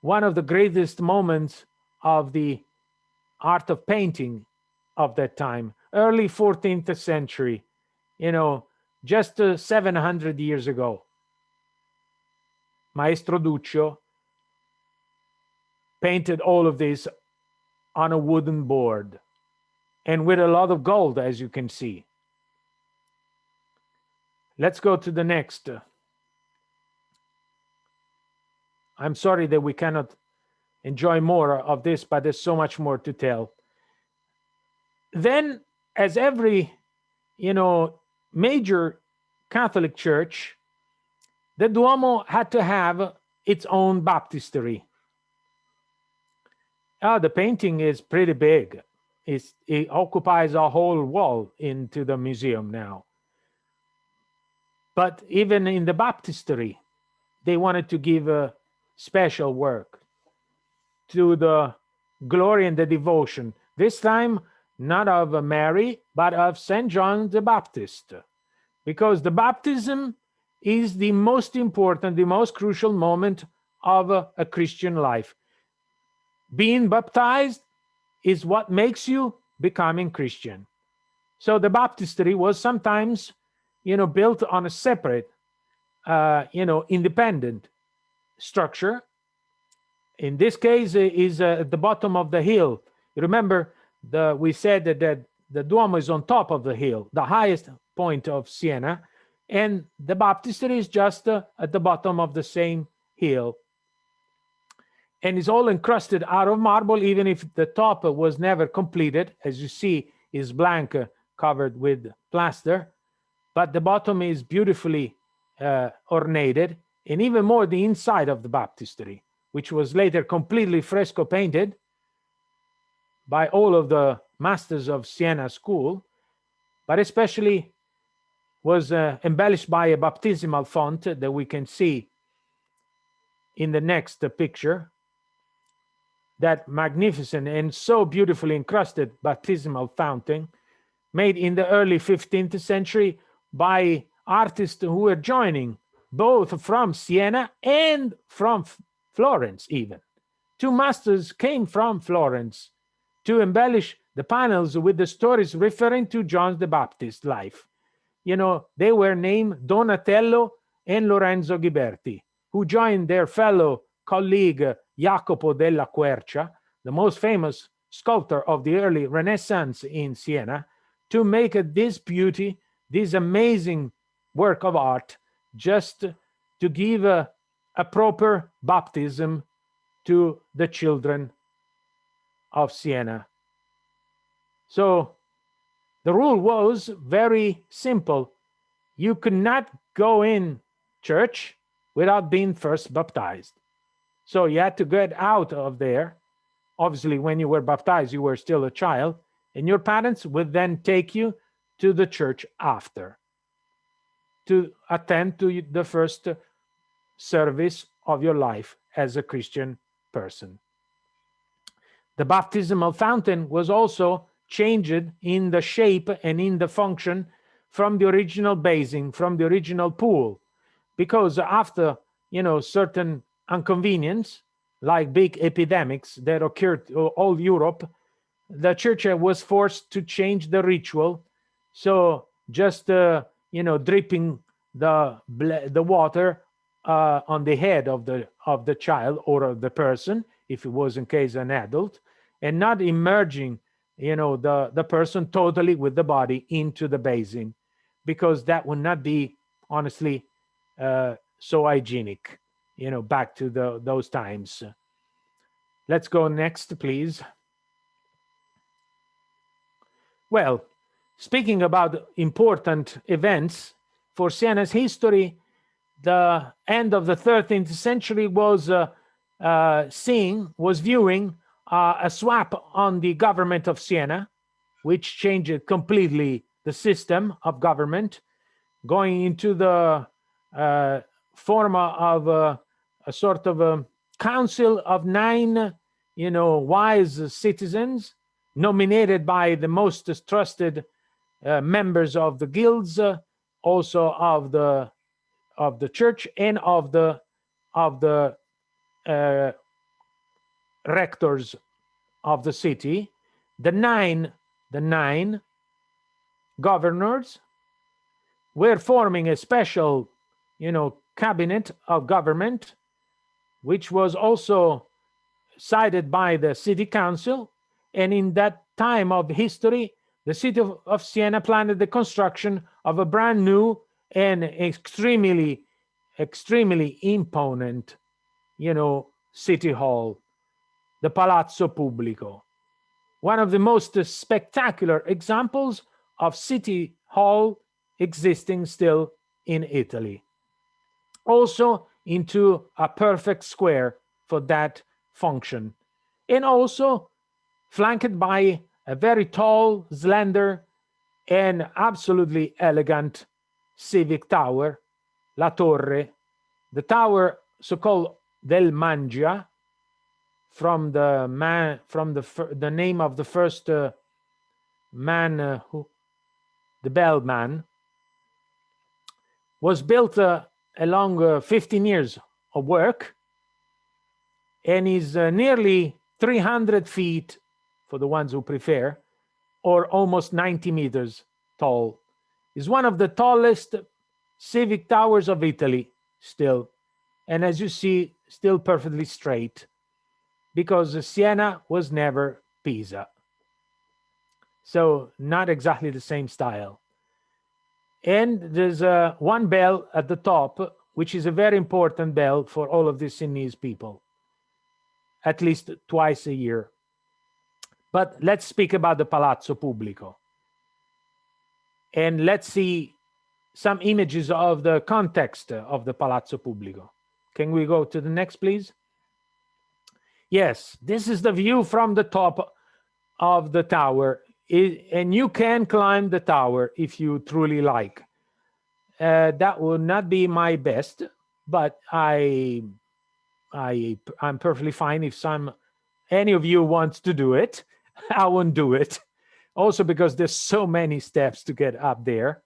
B: one of the greatest moments of the art of painting of that time, early 14th century, just 700 years ago. Maestro Duccio painted all of this on a wooden board and with a lot of gold, as you can see. Let's go to the next. I'm sorry that we cannot enjoy more of this, but there's so much more to tell. Then, as every, major Catholic church, the Duomo had to have its own baptistry. The painting is pretty big. It occupies a whole wall into the museum now. But even in the baptistry, they wanted to give a special work to the glory and the devotion. This time, not of Mary, but of St. John the Baptist. Because the baptism is the most important, the most crucial moment of a Christian life. Being baptized is what makes you becoming Christian. So the baptistry was sometimes, built on a separate, independent structure. In this case, is at the bottom of the hill. You remember, we said that the Duomo is on top of the hill, the highest point of Siena, and the baptistry is just at the bottom of the same hill. And it's all encrusted out of marble, even if the top was never completed. As you see, is blank covered with plaster, but the bottom is beautifully ornated, and even more the inside of the baptistry, which was later completely fresco painted by all of the masters of Siena school, but especially was embellished by a baptismal font that we can see in the next picture. That magnificent and so beautifully encrusted baptismal fountain, made in the early 15th century by artists who were joining both from Siena and from Florence even. Two masters came from Florence to embellish the panels with the stories referring to John the Baptist's life. You know, they were named Donatello and Lorenzo Ghiberti, who joined their fellow colleague Jacopo della Quercia, the most famous sculptor of the early Renaissance in Siena, to make this beauty, this amazing work of art, just to give a proper baptism to the children of Siena. So the rule was very simple. You could not go in church without being first baptized. So you had to get out of there. Obviously, when you were baptized, you were still a child, and your parents would then take you to the church after to attend to the first service of your life as a Christian person. The baptismal fountain was also changed in the shape and in the function from the original basin, from the original pool, because after, you know, certain inconvenience, like big epidemics that occurred all Europe, the church was forced to change the ritual. So just you know, dripping the water on the head of the child or of the person, if it was in case an adult, and not immerging, you know, the person totally with the body into the basin, because that would not be honestly so hygienic, you know, back to those times. Let's go next, please. Well, speaking about important events for Siena's history, the end of the 13th century was viewing a swap on the government of Siena, which changed completely the system of government, going into the form of a sort of a council of 9, you know, wise citizens nominated by the most trusted members of the guilds, also of the church and of the rectors of the city. The nine governors were forming a special, you know, cabinet of government, which was also cited by the city council. And in that time of history, the city of Siena planned the construction of a brand new and extremely imponent, you know, city hall, the Palazzo Publico, one of the most spectacular examples of city hall existing still in Italy. Also into a perfect square for that function, and also flanked by a very tall, slender, and absolutely elegant civic tower, La Torre, the tower so-called del Mangia, from the name of the first man, the bellman, was built along 15 years of work, and is nearly 300 feet, for the ones who prefer, or almost 90 meters tall. Is one of the tallest civic towers of Italy still, and as you see, still perfectly straight, because Siena was never Pisa. So not exactly the same style. And there's one bell at the top, which is a very important bell for all of the Sienese people, at least twice a year. But let's speak about the Palazzo Publico. And let's see some images of the context of the Palazzo Publico. Can we go to the next, please? Yes, this is the view from the top of the tower. And you can climb the tower if you truly like. That will not be my best, but I'm perfectly fine if any of you wants to do it. I won't do it. Also because there's so many steps to get up there,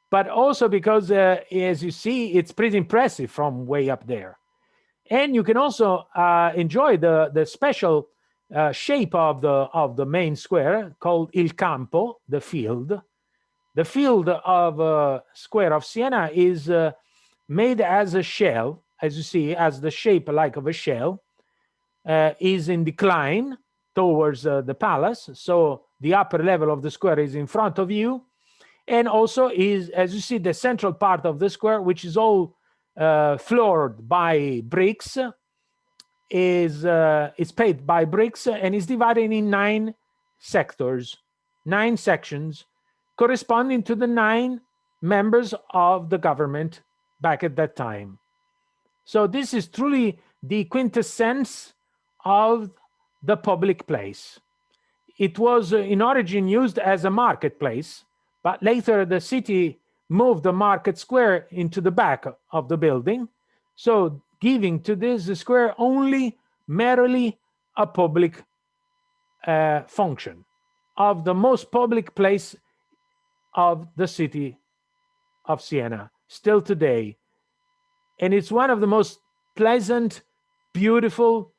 B: but also because as you see, it's pretty impressive from way up there. And you can also enjoy the special shape of the main square called Il Campo, the field. The field of square of Siena is made as a shell, as you see, as the shape like of a shell, is in decline towards the palace. So the upper level of the square is in front of you. And also is, as you see, the central part of the square, which is all floored by bricks, is paid by bricks and is divided in 9 sectors, 9 sections, corresponding to the 9 members of the government back at that time. So this is truly the quintessence of the public place. It was in origin used as a marketplace, but later the city moved the market square into the back of the building, so giving to this square only merely a public function of the most public place of the city of Siena, still today. And it's one of the most pleasant, beautiful,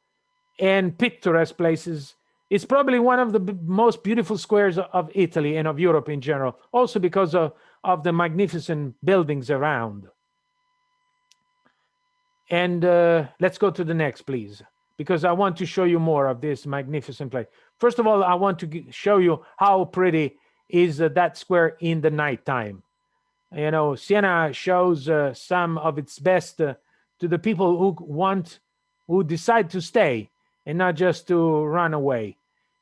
B: and picturesque places. It's probably one of the most beautiful squares of Italy and of Europe in general, also because of the magnificent buildings around. And let's go to the next, please, because I want to show you more of this magnificent place. First of all, I want to show you how pretty is that square in the nighttime. You know, Siena shows some of its best to the people who decide to stay and not just to run away.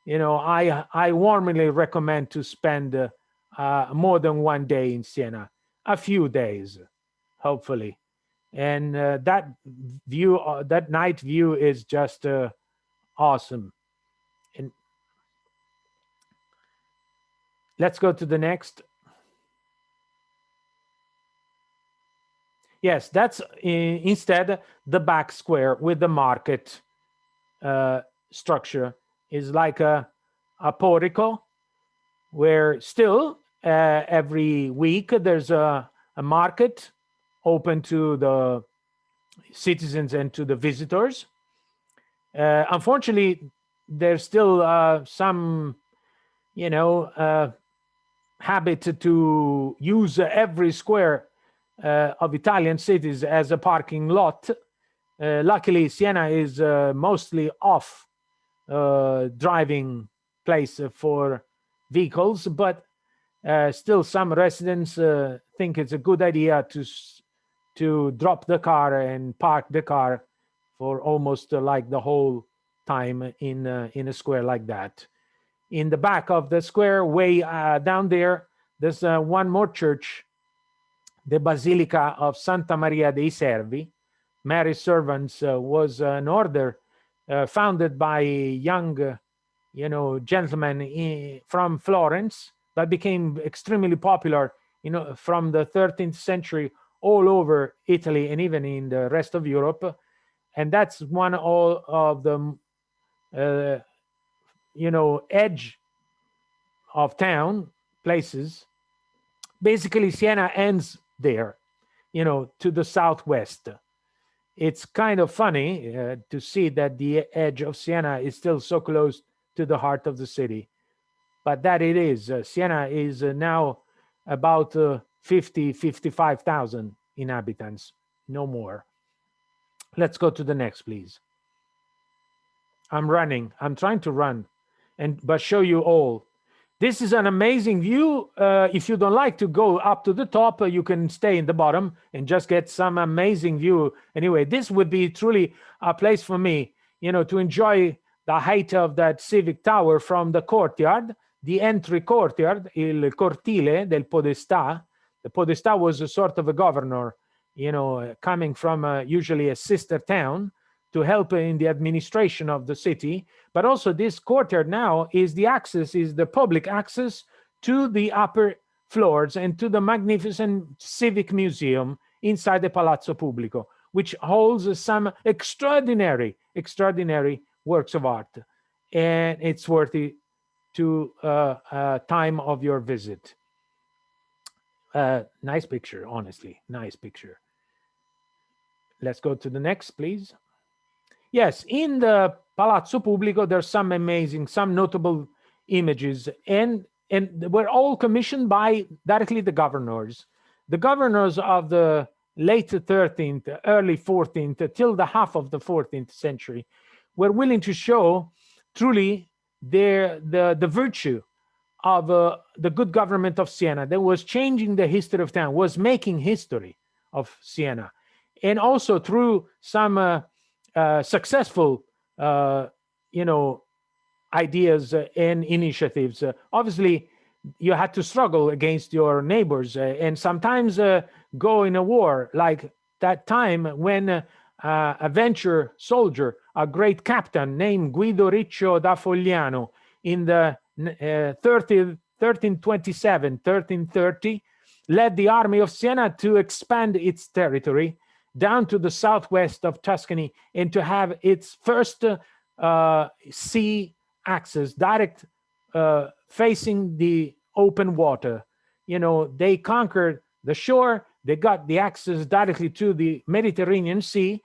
B: You know, I warmly recommend to spend more than one day in Siena, a few days, hopefully. And that view, that night view is just awesome. And let's go to the next. Yes, that's instead the back square with the market structure is like a portico where still every week there's a market open to the citizens and to the visitors. Unfortunately, there's still some, you know, habit to use every square of Italian cities as a parking lot. Luckily, Siena is mostly off driving place for vehicles, but still some residents think it's a good idea to drop the car and park the car for almost like the whole time in a square like that. In the back of the square, way down there, there's one more church, the Basilica of Santa Maria dei Servi. Mary's Servants was an order founded by young, you know, gentlemen from Florence, that became extremely popular, you know, from the 13th century all over Italy and even in the rest of Europe. And that's one of the, you know, edge of town places. Basically, Siena ends there, you know, to the southwest. It's kind of funny to see that the edge of Siena is still so close to the heart of the city. But that it is. Siena is now about 55,000 inhabitants, no more. Let's go to the next, please. I'm running. I'm trying to run, but show you all. This is an amazing view. If you don't like to go up to the top, you can stay in the bottom and just get some amazing view. Anyway, this would be truly a place for me, you know, to enjoy the height of that Civic Tower from the courtyard. the entry courtyard, il cortile del podestà. The podestà was a sort of a governor, you know, coming from usually a sister town to help in the administration of the city. But also this courtyard now is the public access to the upper floors and to the magnificent Civic Museum inside the Palazzo Publico, which holds some extraordinary works of art. And it's worthy to time of your visit. Nice picture, honestly, nice picture. Let's go to the next, please. Yes, in the Palazzo Publico, there's some notable images, and were all commissioned by directly the governors. The governors of the late 13th, early 14th, till the half of the 14th century, were willing to show truly the virtue of the good government of Siena that was changing the history of town, was making history of Siena. And also through some successful, ideas and initiatives. Obviously, you had to struggle against your neighbors and sometimes go in a war, like that time when a venture soldier, a great captain named Guido Riccio da Fogliano, in the 1330, led the army of Siena to expand its territory down to the southwest of Tuscany and to have its first sea access, direct facing the open water. You know, they conquered the shore, they got the access directly to the Mediterranean Sea,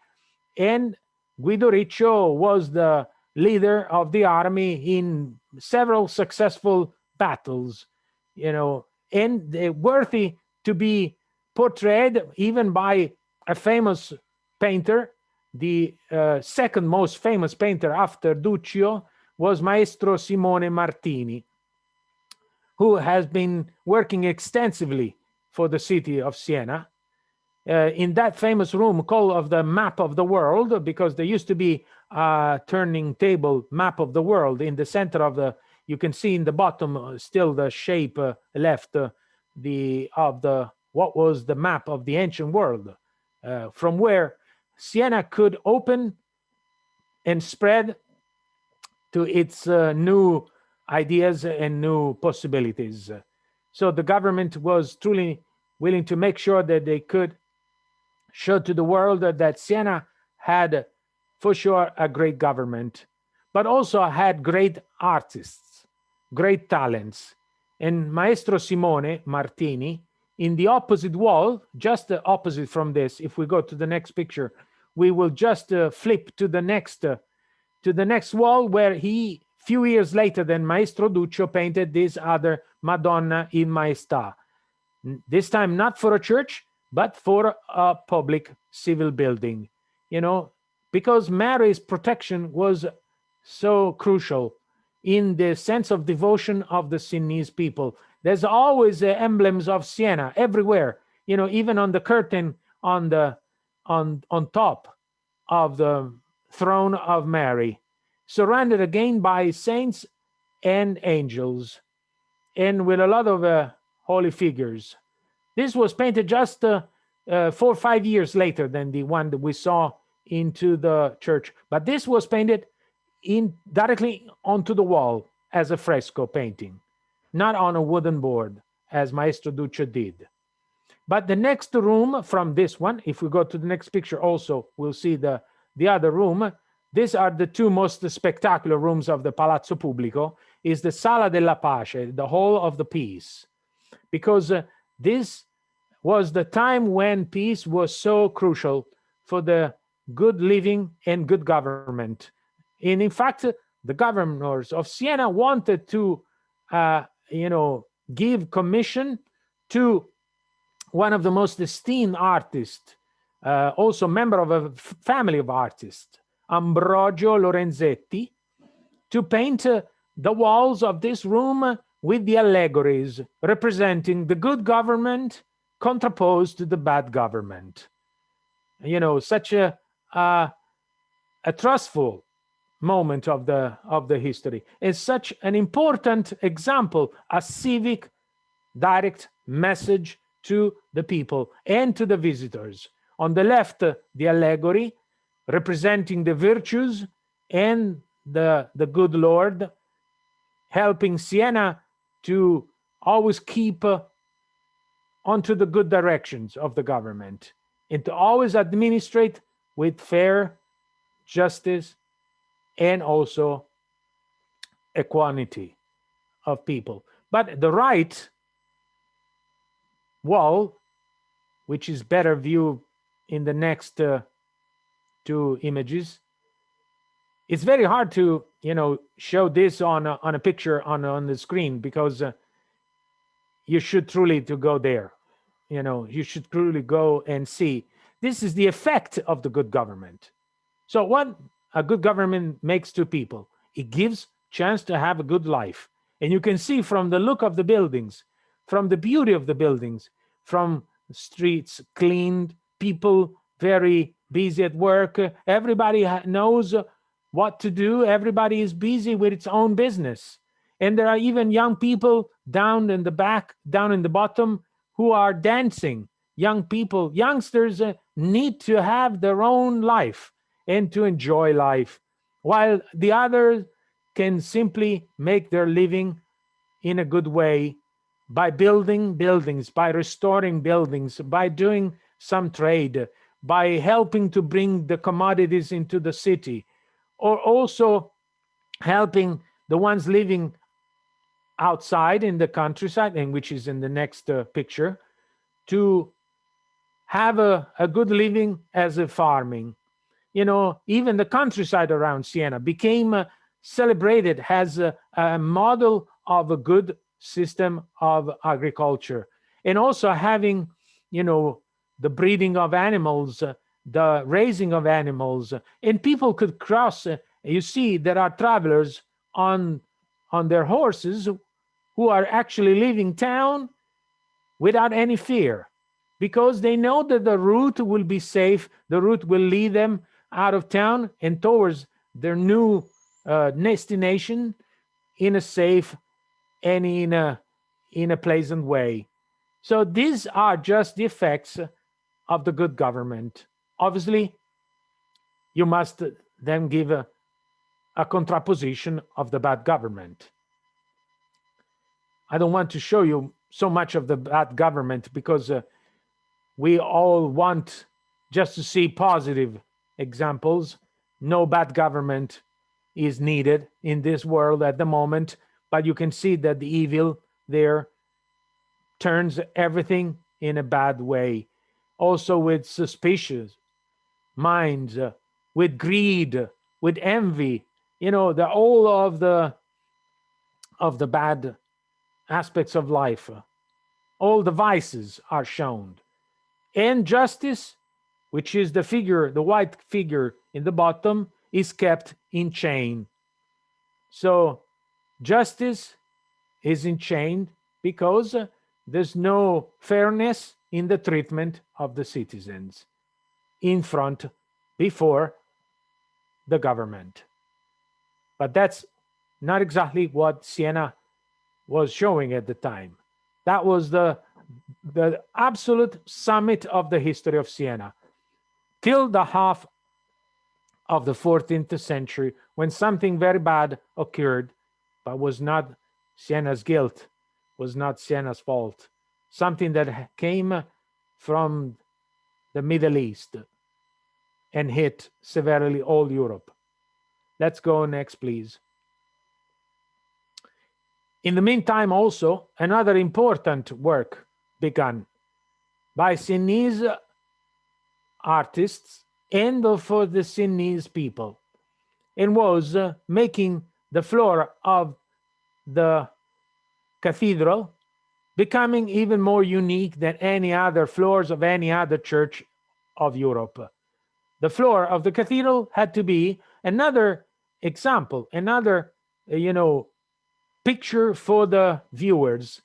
B: and Guido Riccio was the leader of the army in several successful battles, and they're worthy to be portrayed even by a famous painter. The second most famous painter after Duccio was Maestro Simone Martini, who has been working extensively for the city of Siena. In that famous room called of the Map of the World, because there used to be a turning table map of the world in the center of you can see in the bottom still the shape left what was the map of the ancient world, from where Siena could open and spread to its new ideas and new possibilities. So the government was truly willing to make sure that they could show to the world that Siena had, for sure, a great government, but also had great artists, great talents. And Maestro Simone Martini, in the opposite wall, just the opposite from this, if we go to the next picture, we will just flip to the next wall, where he, few years later than Maestro Duccio, painted this other Madonna in Maestà. This time not for a church, but for a public civil building, because Mary's protection was so crucial in the sense of devotion of the Sienese people. There's always emblems of Siena everywhere, even on the curtain on top of the throne of Mary, surrounded again by saints and angels, and with a lot of holy figures. This was painted just 4 or 5 years later than the one that we saw into the church. But this was painted directly onto the wall as a fresco painting, not on a wooden board, as Maestro Duccio did. But the next room from this one, if we go to the next picture also, we'll see the other room. These are the two most spectacular rooms of the Palazzo Publico, is the Sala della Pace, the Hall of the Peace, because this was the time when peace was so crucial for the good living and good government. And in fact, the governors of Siena wanted to, give commission to one of the most esteemed artists, also member of a family of artists, Ambrogio Lorenzetti, to paint the walls of this room with the allegories representing the good government contraposed to the bad government. Such a trustful moment of the history. It's such an important example, a civic direct message to the people and to the visitors. On the left, the allegory representing the virtues and the good Lord, helping Siena to always keep onto the good directions of the government and to always administrate with fair justice and also equality of people. But the right wall, which is better viewed in the next two images, it's very hard to show this on a picture on the screen, because you should truly to go there. You should truly go and see. This is the effect of the good government. So what a good government makes to people, it gives chance to have a good life. And you can see from the look of the buildings, from the beauty of the buildings, from streets cleaned, people very busy at work, everybody knows what to do, everybody is busy with its own business. And there are even young people down in the back, down in the bottom, who are dancing. Young people, youngsters need to have their own life and to enjoy life, while the others can simply make their living in a good way by building buildings, by restoring buildings, by doing some trade, by helping to bring the commodities into the city, or also helping the ones living outside in the countryside, and which is in the next picture, to have a good living as a farming. Even the countryside around Siena became celebrated as a model of a good system of agriculture, and also having the breeding of animals, the raising of animals, and people could cross. You see, there are travelers on their horses who are actually leaving town without any fear, because they know that the route will be safe. The route will lead them out of town and towards their new destination in a safe and in a pleasant way. So these are just the effects of the good government. Obviously, you must then give a contraposition of the bad government. I don't want to show you so much of the bad government, because we all want just to see positive examples. No bad government is needed in this world at the moment, but you can see that the evil there turns everything in a bad way. Also with suspicious minds, with greed, with envy, all of the bad aspects of life. All the vices are shown. And justice, which is the figure, the white figure in the bottom, is kept in chain. So justice is in chain because there's no fairness in the treatment of the citizens before the government. But that's not exactly what Siena was showing at the time. That was the absolute summit of the history of Siena, till the half of the 14th century, when something very bad occurred, but was not Siena's guilt, was not Siena's fault. Something that came from the Middle East and hit severely all Europe. Let's go next, please. In the meantime, also, another important work began by Sienese artists and for the Sienese people, and was making the floor of the cathedral becoming even more unique than any other floors of any other church of Europe. The floor of the cathedral had to be another example, another, picture for the viewers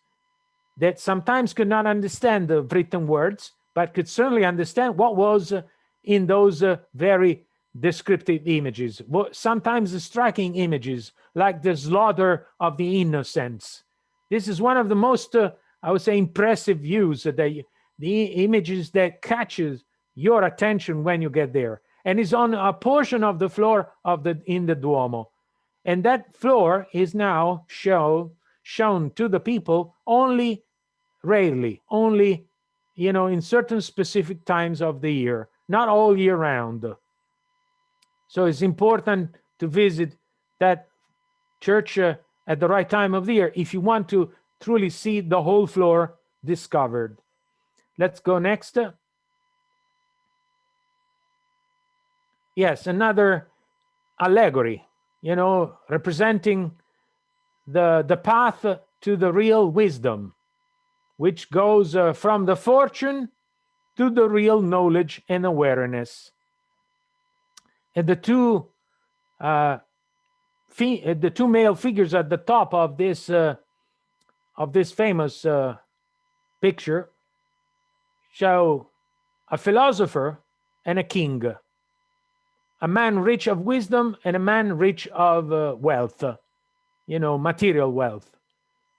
B: that sometimes could not understand the written words, but could certainly understand what was in those very descriptive images, sometimes striking images, like the slaughter of the innocents. This is one of the most, I would say, impressive views, the images that catches your attention when you get there, and is on a portion of the floor in the Duomo. And that floor is now shown to the people only rarely, only, in certain specific times of the year, not all year round. So it's important to visit that church at the right time of the year if you want to truly see the whole floor discovered. Let's go next. Yes, another allegory, representing the path to the real wisdom, which goes from the fortune to the real knowledge and awareness. And the two male figures at the top of this famous picture show a philosopher and a king, a man rich of wisdom and a man rich of wealth, material wealth.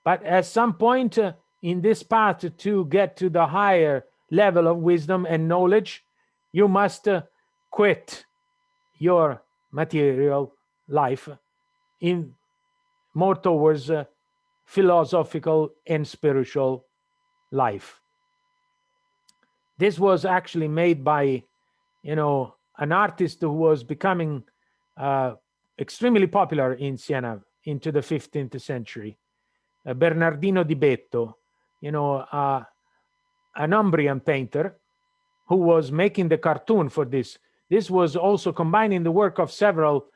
B: But at some point in this path to get to the higher level of wisdom and knowledge, you must quit your material life more towards philosophical and spiritual life. This was actually made by, an artist who was becoming extremely popular in Siena into the 15th century, Bernardino di Betto, an Umbrian painter who was making the cartoon for this. This was also combining the work of several,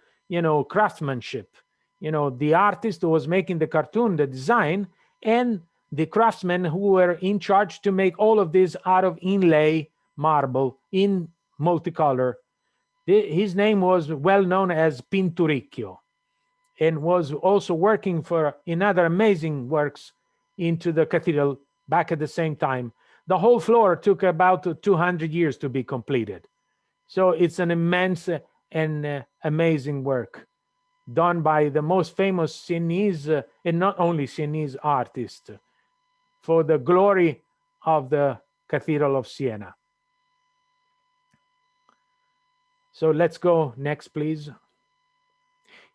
B: craftsmanship. The artist who was making the cartoon, the design, and the craftsmen who were in charge to make all of this out of inlay marble in multicolor. His name was well known as Pinturicchio, and was also working in other amazing works into the cathedral back at the same time. The whole floor took about 200 years to be completed. So it's an immense and amazing work done by the most famous Sienese, and not only Sienese, artist for the glory of the Cathedral of Siena. So let's go next, please.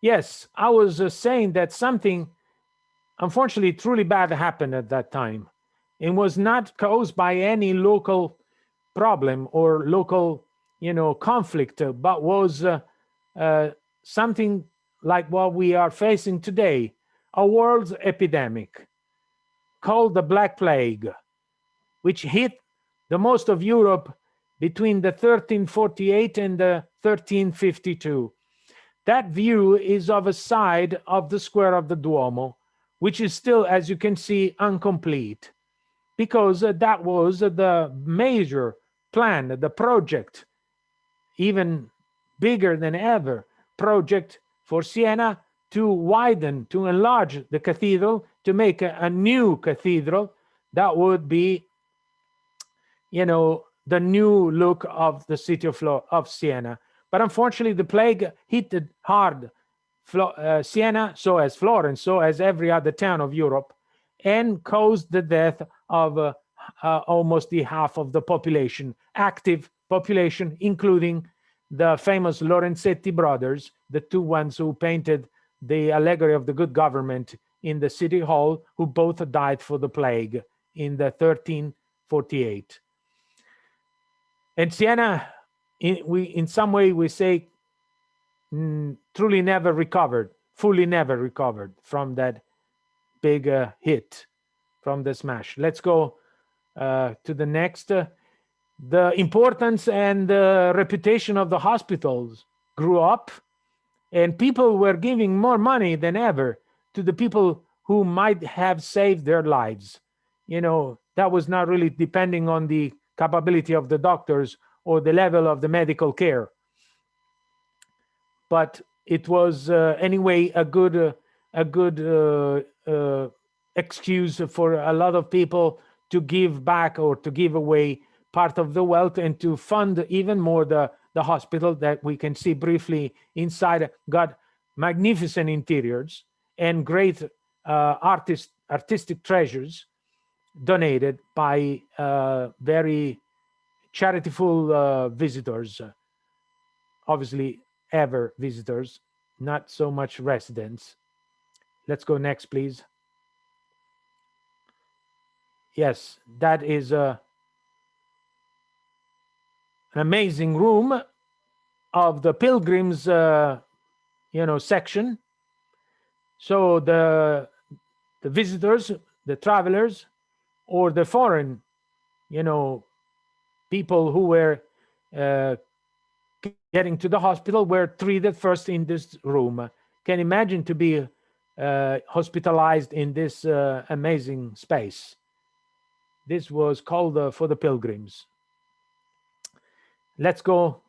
B: Yes, I was saying that something, unfortunately, truly bad happened at that time. It was not caused by any local problem or local, conflict, but was something like what we are facing today, a world epidemic called the Black Plague, which hit the most of Europe between the 1348 and the 1352. That view is of a side of the square of the Duomo, which is still, as you can see, incomplete, because that was the major plan, the project, even bigger than ever, project for Siena to widen, to enlarge the cathedral, to make a new cathedral that would be, the new look of the city of Siena. But unfortunately, the plague hit hard Siena, so as Florence, so as every other town of Europe, and caused the death of almost the half of the population, active population, including the famous Lorenzetti brothers, the two ones who painted the allegory of the good government in the city hall, who both died for the plague in the 1348. And Siena, in some way, we say, truly never recovered, fully never recovered from that big hit, from the smash. Let's go to the next. The importance and the reputation of the hospitals grew up, and people were giving more money than ever to the people who might have saved their lives. That was not really depending on the capability of the doctors or the level of the medical care. But it was anyway a good excuse for a lot of people to give back or to give away part of the wealth and to fund even more the the hospital that we can see briefly inside. Got magnificent interiors and great artistic treasures donated by very charitable visitors, obviously ever visitors, not so much residents. Let's go next, please. Yes, that is an amazing room of the pilgrims, section. So the visitors, the travelers, or the foreign, people who were getting to the hospital were treated first in this room. Can imagine to be hospitalized in this amazing space. This was called for the pilgrims. Let's go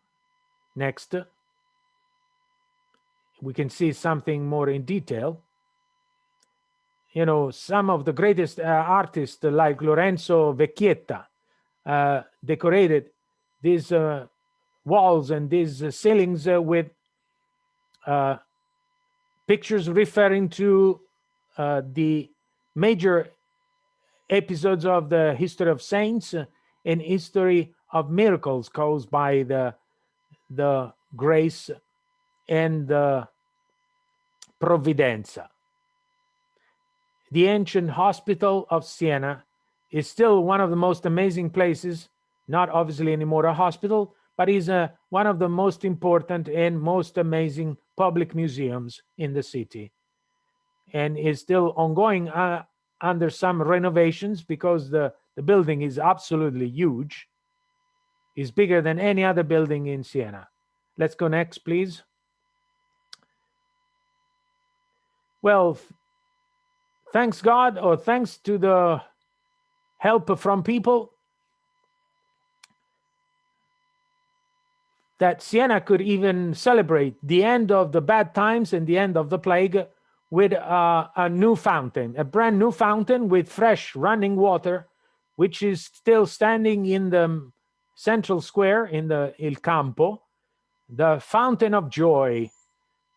B: next. We can see something more in detail. Some of the greatest artists like Lorenzo Vecchietta decorated these walls and these ceilings with pictures referring to the major episodes of the history of saints and history of miracles caused by the grace and the provvidenza. The ancient hospital of Siena is still one of the most amazing places, not obviously anymore a hospital, but is one of the most important and most amazing public museums in the city, and is still ongoing under some renovations because the building is absolutely huge. It's bigger than any other building in Siena. Let's go next, please. Well, thanks God, or thanks to the help from people, that Siena could even celebrate the end of the bad times and the end of the plague with a new fountain, a brand new fountain with fresh running water, which is still standing in the central square in the Il Campo, the Fountain of Joy,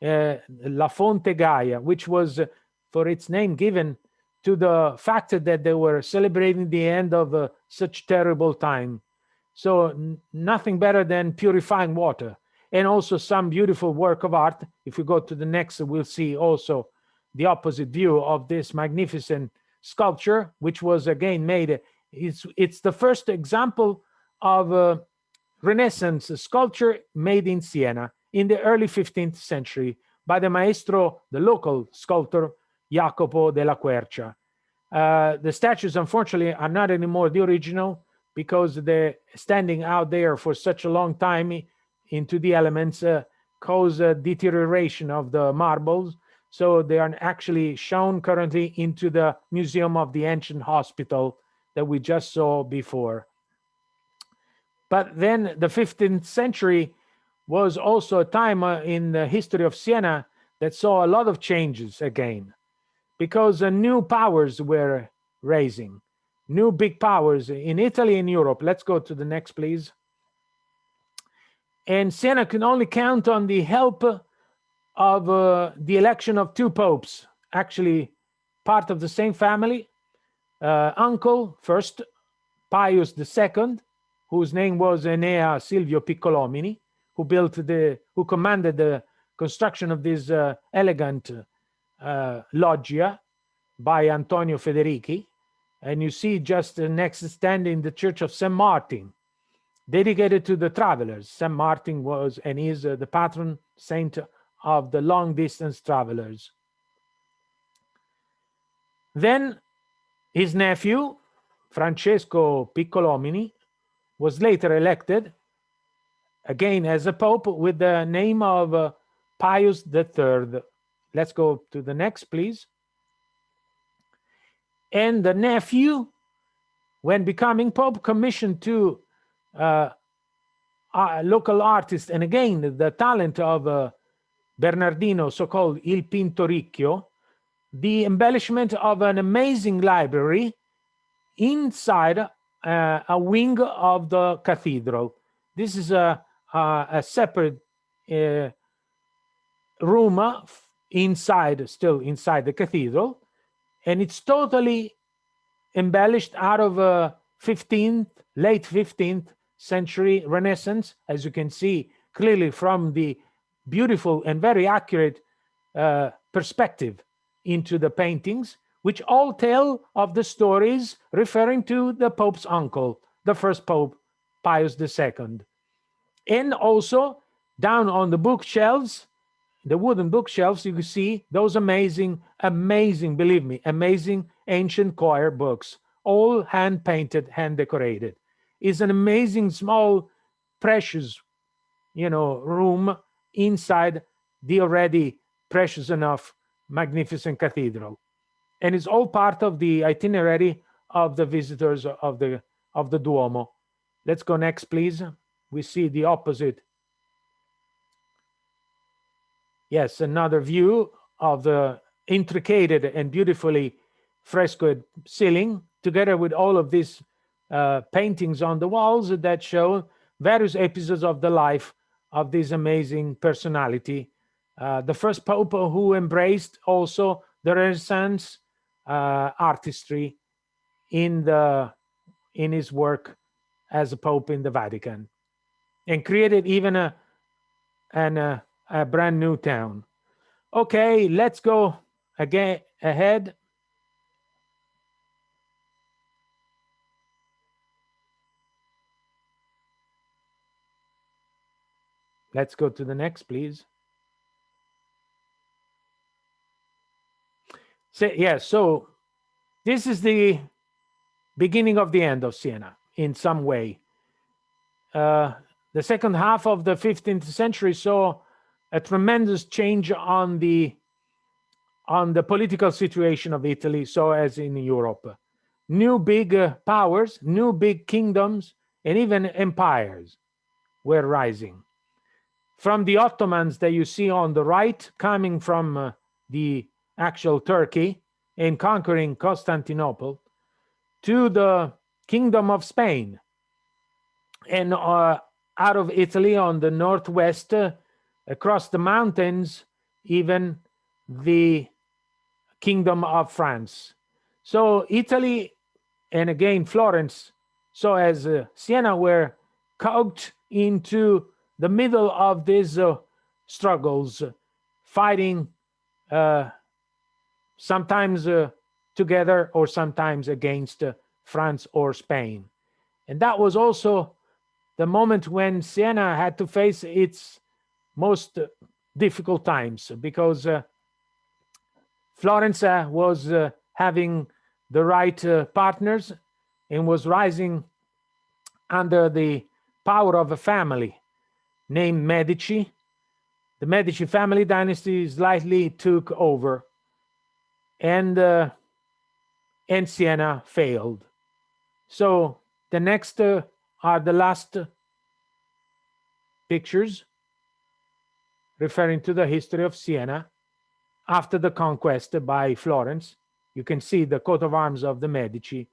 B: La Fonte Gaia, which was for its name given to the fact that they were celebrating the end of such terrible time. So nothing better than purifying water, and also some beautiful work of art. If we go to the next, we'll see also the opposite view of this magnificent sculpture, which was again made. It's the first example of Renaissance sculpture made in Siena in the early 15th century by the maestro, the local sculptor, Jacopo della Quercia. The statues, unfortunately, are not anymore the original because they're standing out there for such a long time into the elements, cause deterioration of the marbles. So they are actually shown currently into the Museum of the Ancient Hospital that we just saw before. But then the 15th century was also a time in the history of Siena that saw a lot of changes again, because new powers were raising, new big powers in Italy and Europe. Let's go to the next, please. And Siena can only count on the help of the election of two popes, actually part of the same family. Uncle first, Pius II, whose name was Enea Silvio Piccolomini, who commanded the construction of this elegant loggia by Antonio Federici. And you see just next standing the Church of St. Martin, dedicated to the travelers. St. Martin was and is the patron saint of the long distance travelers. Then his nephew, Francesco Piccolomini, was later elected again as a pope with the name of Pius III. Let's go to the next, please. And the nephew, when becoming pope, commissioned to local artists, and again the talent of Bernardino, so-called Il Pintoricchio, the embellishment of an amazing library inside a wing of the cathedral. This is a a separate room inside, still inside the cathedral, and it's totally embellished out of a late 15th century Renaissance, as you can see clearly from the beautiful and very accurate perspective into the paintings, which all tell of the stories referring to the Pope's uncle, the first Pope, Pius II. And also down on the bookshelves, the wooden bookshelves, you can see those amazing, believe me, amazing ancient choir books, all hand painted, hand decorated. It's an amazing, small, precious, room inside the already precious enough, magnificent cathedral. And it's all part of the itinerary of the visitors of the Duomo. Let's go next, please. We see the opposite. Yes, another view of the intricate and beautifully frescoed ceiling, together with all of these paintings on the walls that show various episodes of the life of this amazing personality. The first Pope who embraced also the Renaissance artistry in his work as a Pope in the Vatican, and created even a brand new town. Okay, let's go again ahead. Let's go to the next, please. So this is the beginning of the end of Siena in some way. The second half of the 15th century saw a tremendous change on the political situation of Italy, so as in Europe. New big powers, new big kingdoms, and even empires were rising. From the Ottomans that you see on the right, coming from the actual Turkey and conquering Constantinople, to the Kingdom of Spain, and out of Italy on the northwest, across the mountains, even the Kingdom of France. So Italy, and again Florence, so as Siena, were caught into the middle of these struggles, fighting sometimes together or sometimes against France or Spain. And that was also the moment when Siena had to face its most difficult times, because Florence was having the right partners and was rising under the power of a family named Medici. The Medici family dynasty slightly took over, and Siena failed. So the next are the last pictures referring to the history of Siena after the conquest by Florence. You can see the coat of arms of the Medici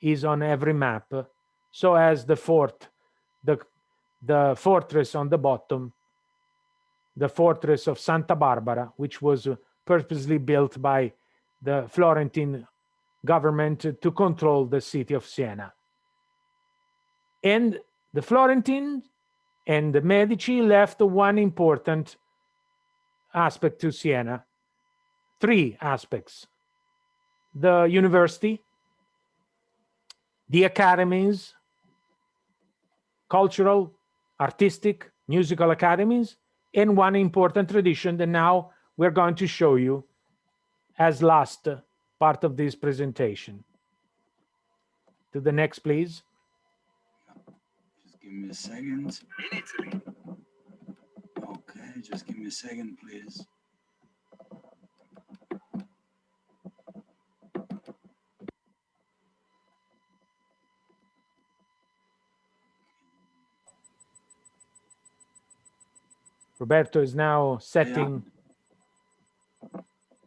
B: is on every map, so as the fort, the fortress on the bottom, the fortress of Santa Barbara, which was purposely built by the Florentine government to control the city of Siena. And the Florentines and the Medici left one important aspect to Siena. Three aspects: the university, the academies, cultural, artistic, musical academies, and one important tradition that now we're going to show you as last part of this presentation. To the next, please.
C: Just give me a second. In Italy. Okay, just give me a second, please.
B: Roberto is now setting.
C: Yeah.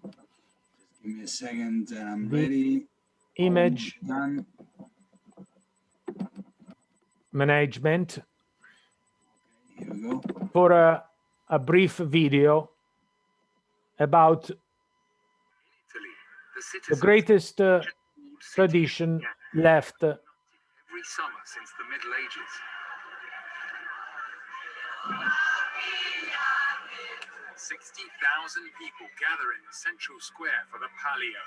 C: Just give me a second. I'm ready.
B: Image
C: done.
B: Management.
C: Here we go.
B: for a brief video about the greatest tradition left.
D: Every summer since the Middle Ages. 60,000 people gather in the central square for the Palio.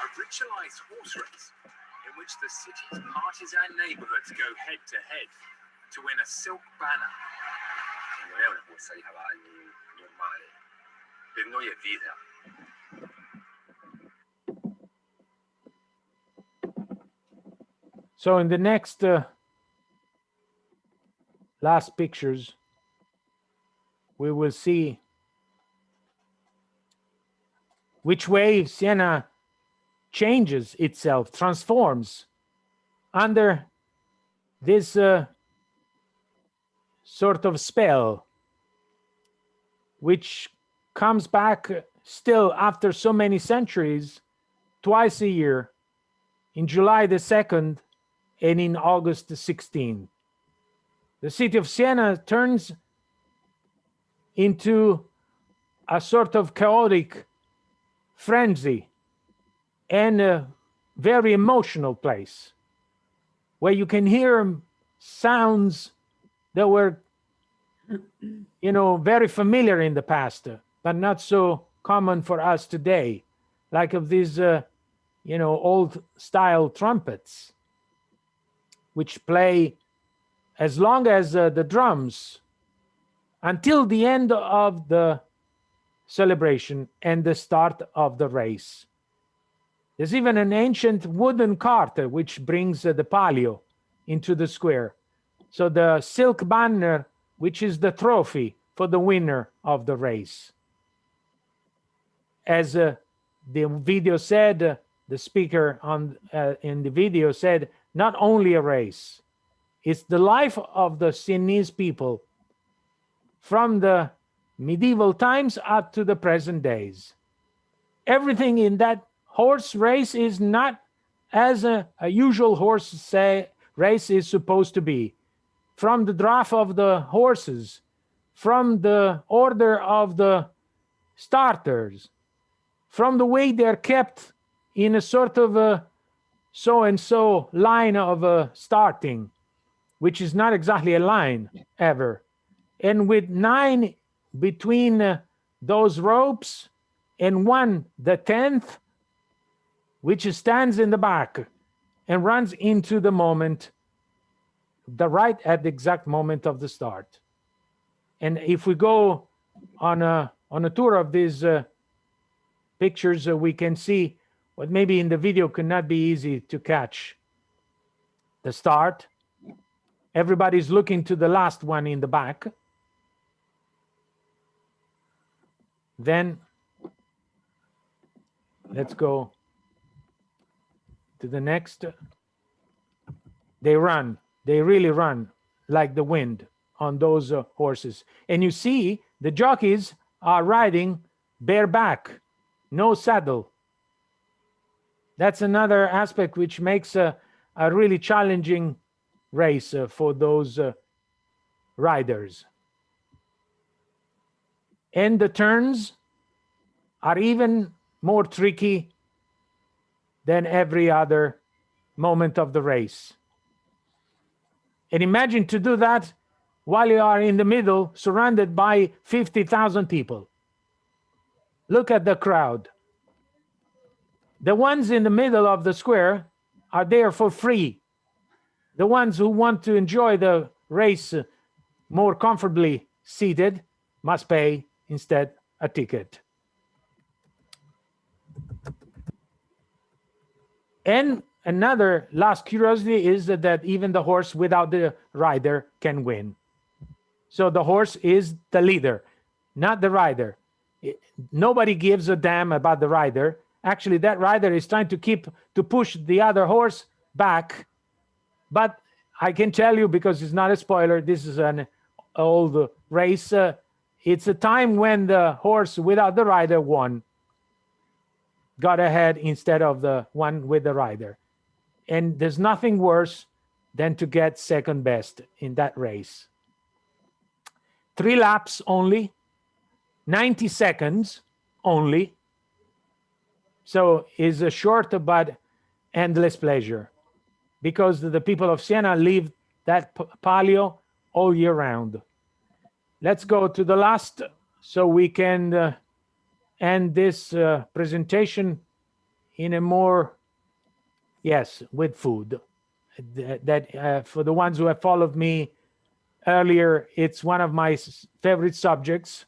D: A ritualized horse race in which the city's partisan neighborhoods go head to head to win a silk banner.
E: Non è una corsa di cavalli normale, per noi è vita.
B: So in the next last pictures, we will see which way Siena changes itself, transforms under this sort of spell, which comes back still after so many centuries, twice a year, in July the 2nd and in August the 16th. The city of Siena turns into a sort of chaotic frenzy and a very emotional place where you can hear sounds that were, you know, very familiar in the past, but not so common for us today, like of these, you know, old style trumpets, which play as long as the drums until the end of the celebration and the start of the race. There's even an ancient wooden cart which brings the palio into the square. So the silk banner, which is the trophy for the winner of the race. As the video said, the speaker in the video said, not only a race, it's the life of the Sienese people from the medieval times up to the present days. Everything in that horse race is not as a usual horse race is supposed to be. From the draft of the horses, from the order of the starters, from the way they're kept in a sort of a so-and-so line of starting, which is not exactly a line ever. And with 9 between those ropes and 1, the 10th, which stands in the back and runs into the moment, right at the exact moment of the start. And if we go on a tour of these pictures, we can see what maybe in the video could not be easy to catch. The start. Everybody's looking to the last one in the back. Then let's go to the next. They run. They really run like the wind on those horses. And you see the jockeys are riding bareback, no saddle. That's another aspect which makes a really challenging race for those riders. And the turns are even more tricky than every other moment of the race. And imagine to do that while you are in the middle, surrounded by 50,000 people. Look at the crowd. The ones in the middle of the square are there for free. The ones who want to enjoy the race more comfortably seated must pay instead a ticket. And another last curiosity is that even the horse without the rider can win. So the horse is the leader, not the rider. Nobody gives a damn about the rider. Actually, that rider is trying to push the other horse back. But I can tell you, because it's not a spoiler, this is an old race. It's a time when the horse without the rider won. got ahead instead of the one with the rider. And there's nothing worse than to get second best in that race. 3 laps only, 90 seconds only. So it's a short but endless pleasure, because the people of Siena live that palio all year round. Let's go to the last, so we can end this presentation in a more, yes, with food. That for the ones who have followed me earlier, it's one of my favorite subjects.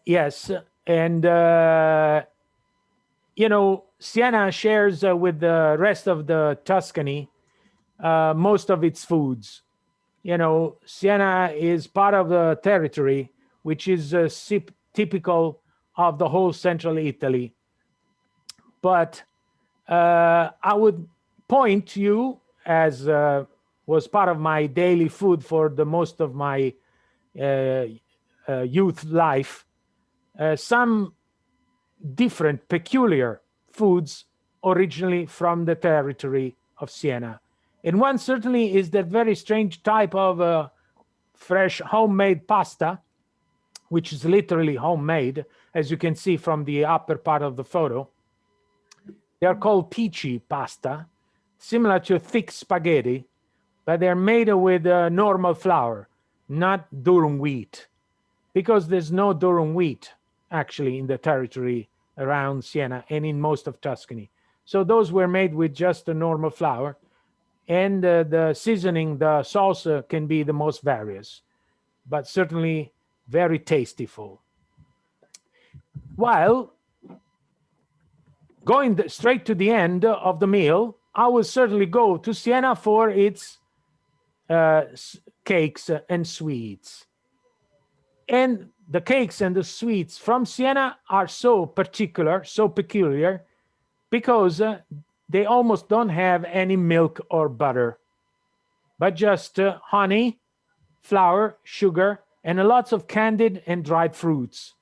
B: Yes, and you know, Siena shares with the rest of the Tuscany most of its foods. You know, Siena is part of the territory which is typical of the whole central Italy. But I would point to you, as was part of my daily food for the most of my youth life, some different, peculiar foods originally from the territory of Siena. And one certainly is that very strange type of fresh homemade pasta, which is literally homemade, as you can see from the upper part of the photo. They are called peachy pasta, similar to thick spaghetti, but they're made with normal flour, not durum wheat, because there's no durum wheat actually in the territory around Siena and in most of Tuscany. So those were made with just a normal flour, and the seasoning, the salsa, can be the most various, but certainly very tasteful. While going straight to the end of the meal, I will certainly go to Siena for its cakes and sweets. And the cakes and the sweets from Siena are so particular, so peculiar, because they almost don't have any milk or butter, but just honey, flour, sugar, and lots of candied and dried fruits,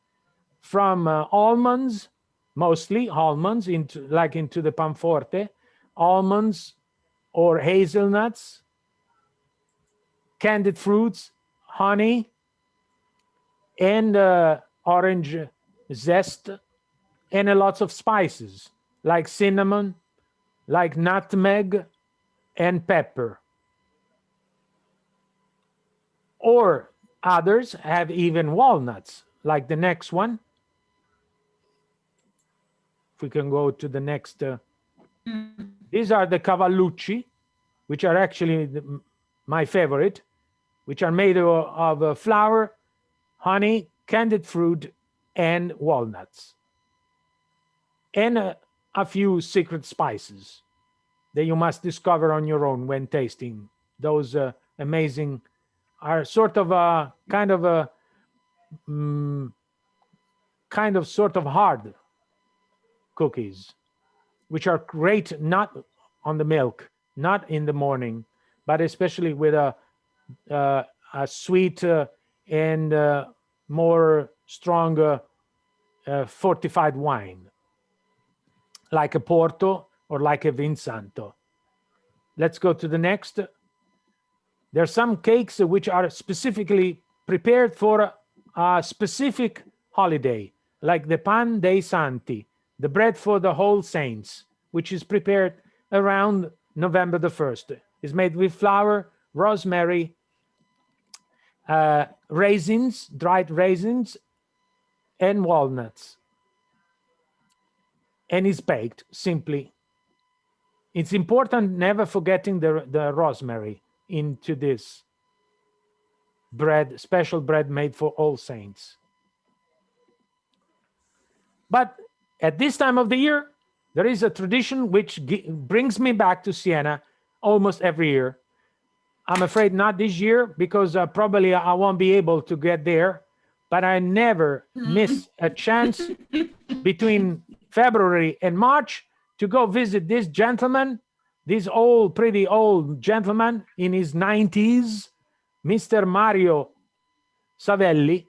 B: from almonds, mostly almonds, into the panforte, almonds or hazelnuts, candied fruits, honey, and orange zest, and lots of spices like cinnamon, like nutmeg, and pepper. Or others have even walnuts, like the next one. If we can go to the next. These are the cavallucci, which are actually my favorite, which are made of flour, honey, candied fruit, and walnuts. And a few secret spices that you must discover on your own when tasting. Those amazing are sort of a kind of sort of hard cookies, which are great not on the milk, not in the morning, but especially with a sweet and more strong fortified wine, like a Porto or like a Vinsanto. Let's go to the next. There are some cakes which are specifically prepared for a specific holiday, like the Pan dei Santi, the bread for the whole saints, which is prepared around November the 1st. It's made with flour, rosemary, raisins, dried raisins, and walnuts. And it's baked simply. It's important never forgetting the rosemary into this bread, special bread made for all saints. But at this time of the year, there is a tradition which brings me back to Siena almost every year. I'm afraid not this year, because probably I won't be able to get there, but I never miss a chance between February and March to go visit this gentleman, this old, pretty old gentleman in his 90s, Mr. Mario Savelli,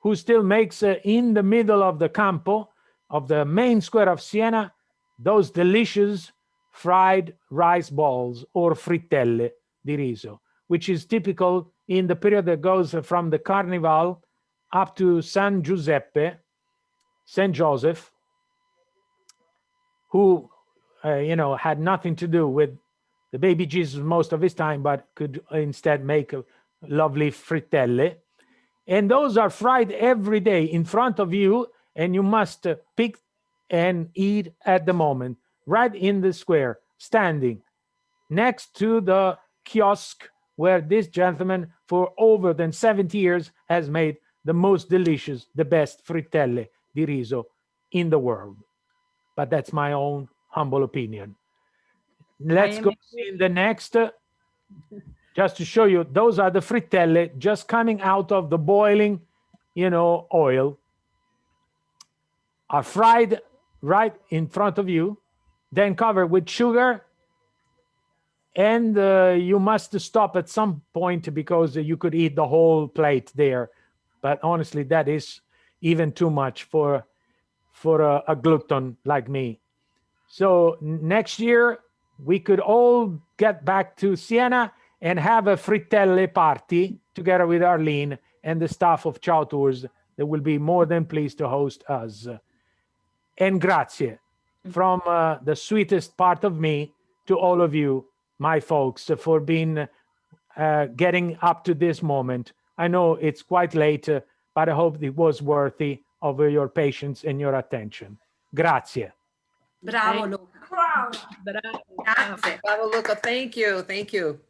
B: who still makes in the middle of the campo of the main square of Siena, those delicious fried rice balls or frittelle di riso, which is typical in the period that goes from the Carnival up to San Giuseppe, Saint Joseph, who, had nothing to do with the baby Jesus most of his time, but could instead make a lovely frittelle. And those are fried every day in front of you, and you must pick and eat at the moment, right in the square, standing next to the kiosk where this gentleman for over than 70 years has made the most delicious, the best frittelle di riso in the world. But that's my own humble opinion. Let's go see in the next, just to show you, those are the frittelle just coming out of the boiling, oil, are fried right in front of you, then covered with sugar. And you must stop at some point because you could eat the whole plate there. But honestly, that is even too much for a glutton like me. So next year, we could all get back to Siena and have a frittelle party together with Arlene and the staff of Ciao Tours. They will be more than pleased to host us. And grazie from the sweetest part of me to all of you, my folks, for being getting up to this moment. I know it's quite late, but I hope it was worthy of your patience and your attention. Grazie.
F: Bravo, Luca.
A: Wow.
F: Grazie. Bravo, Luca. Thank you. Thank you.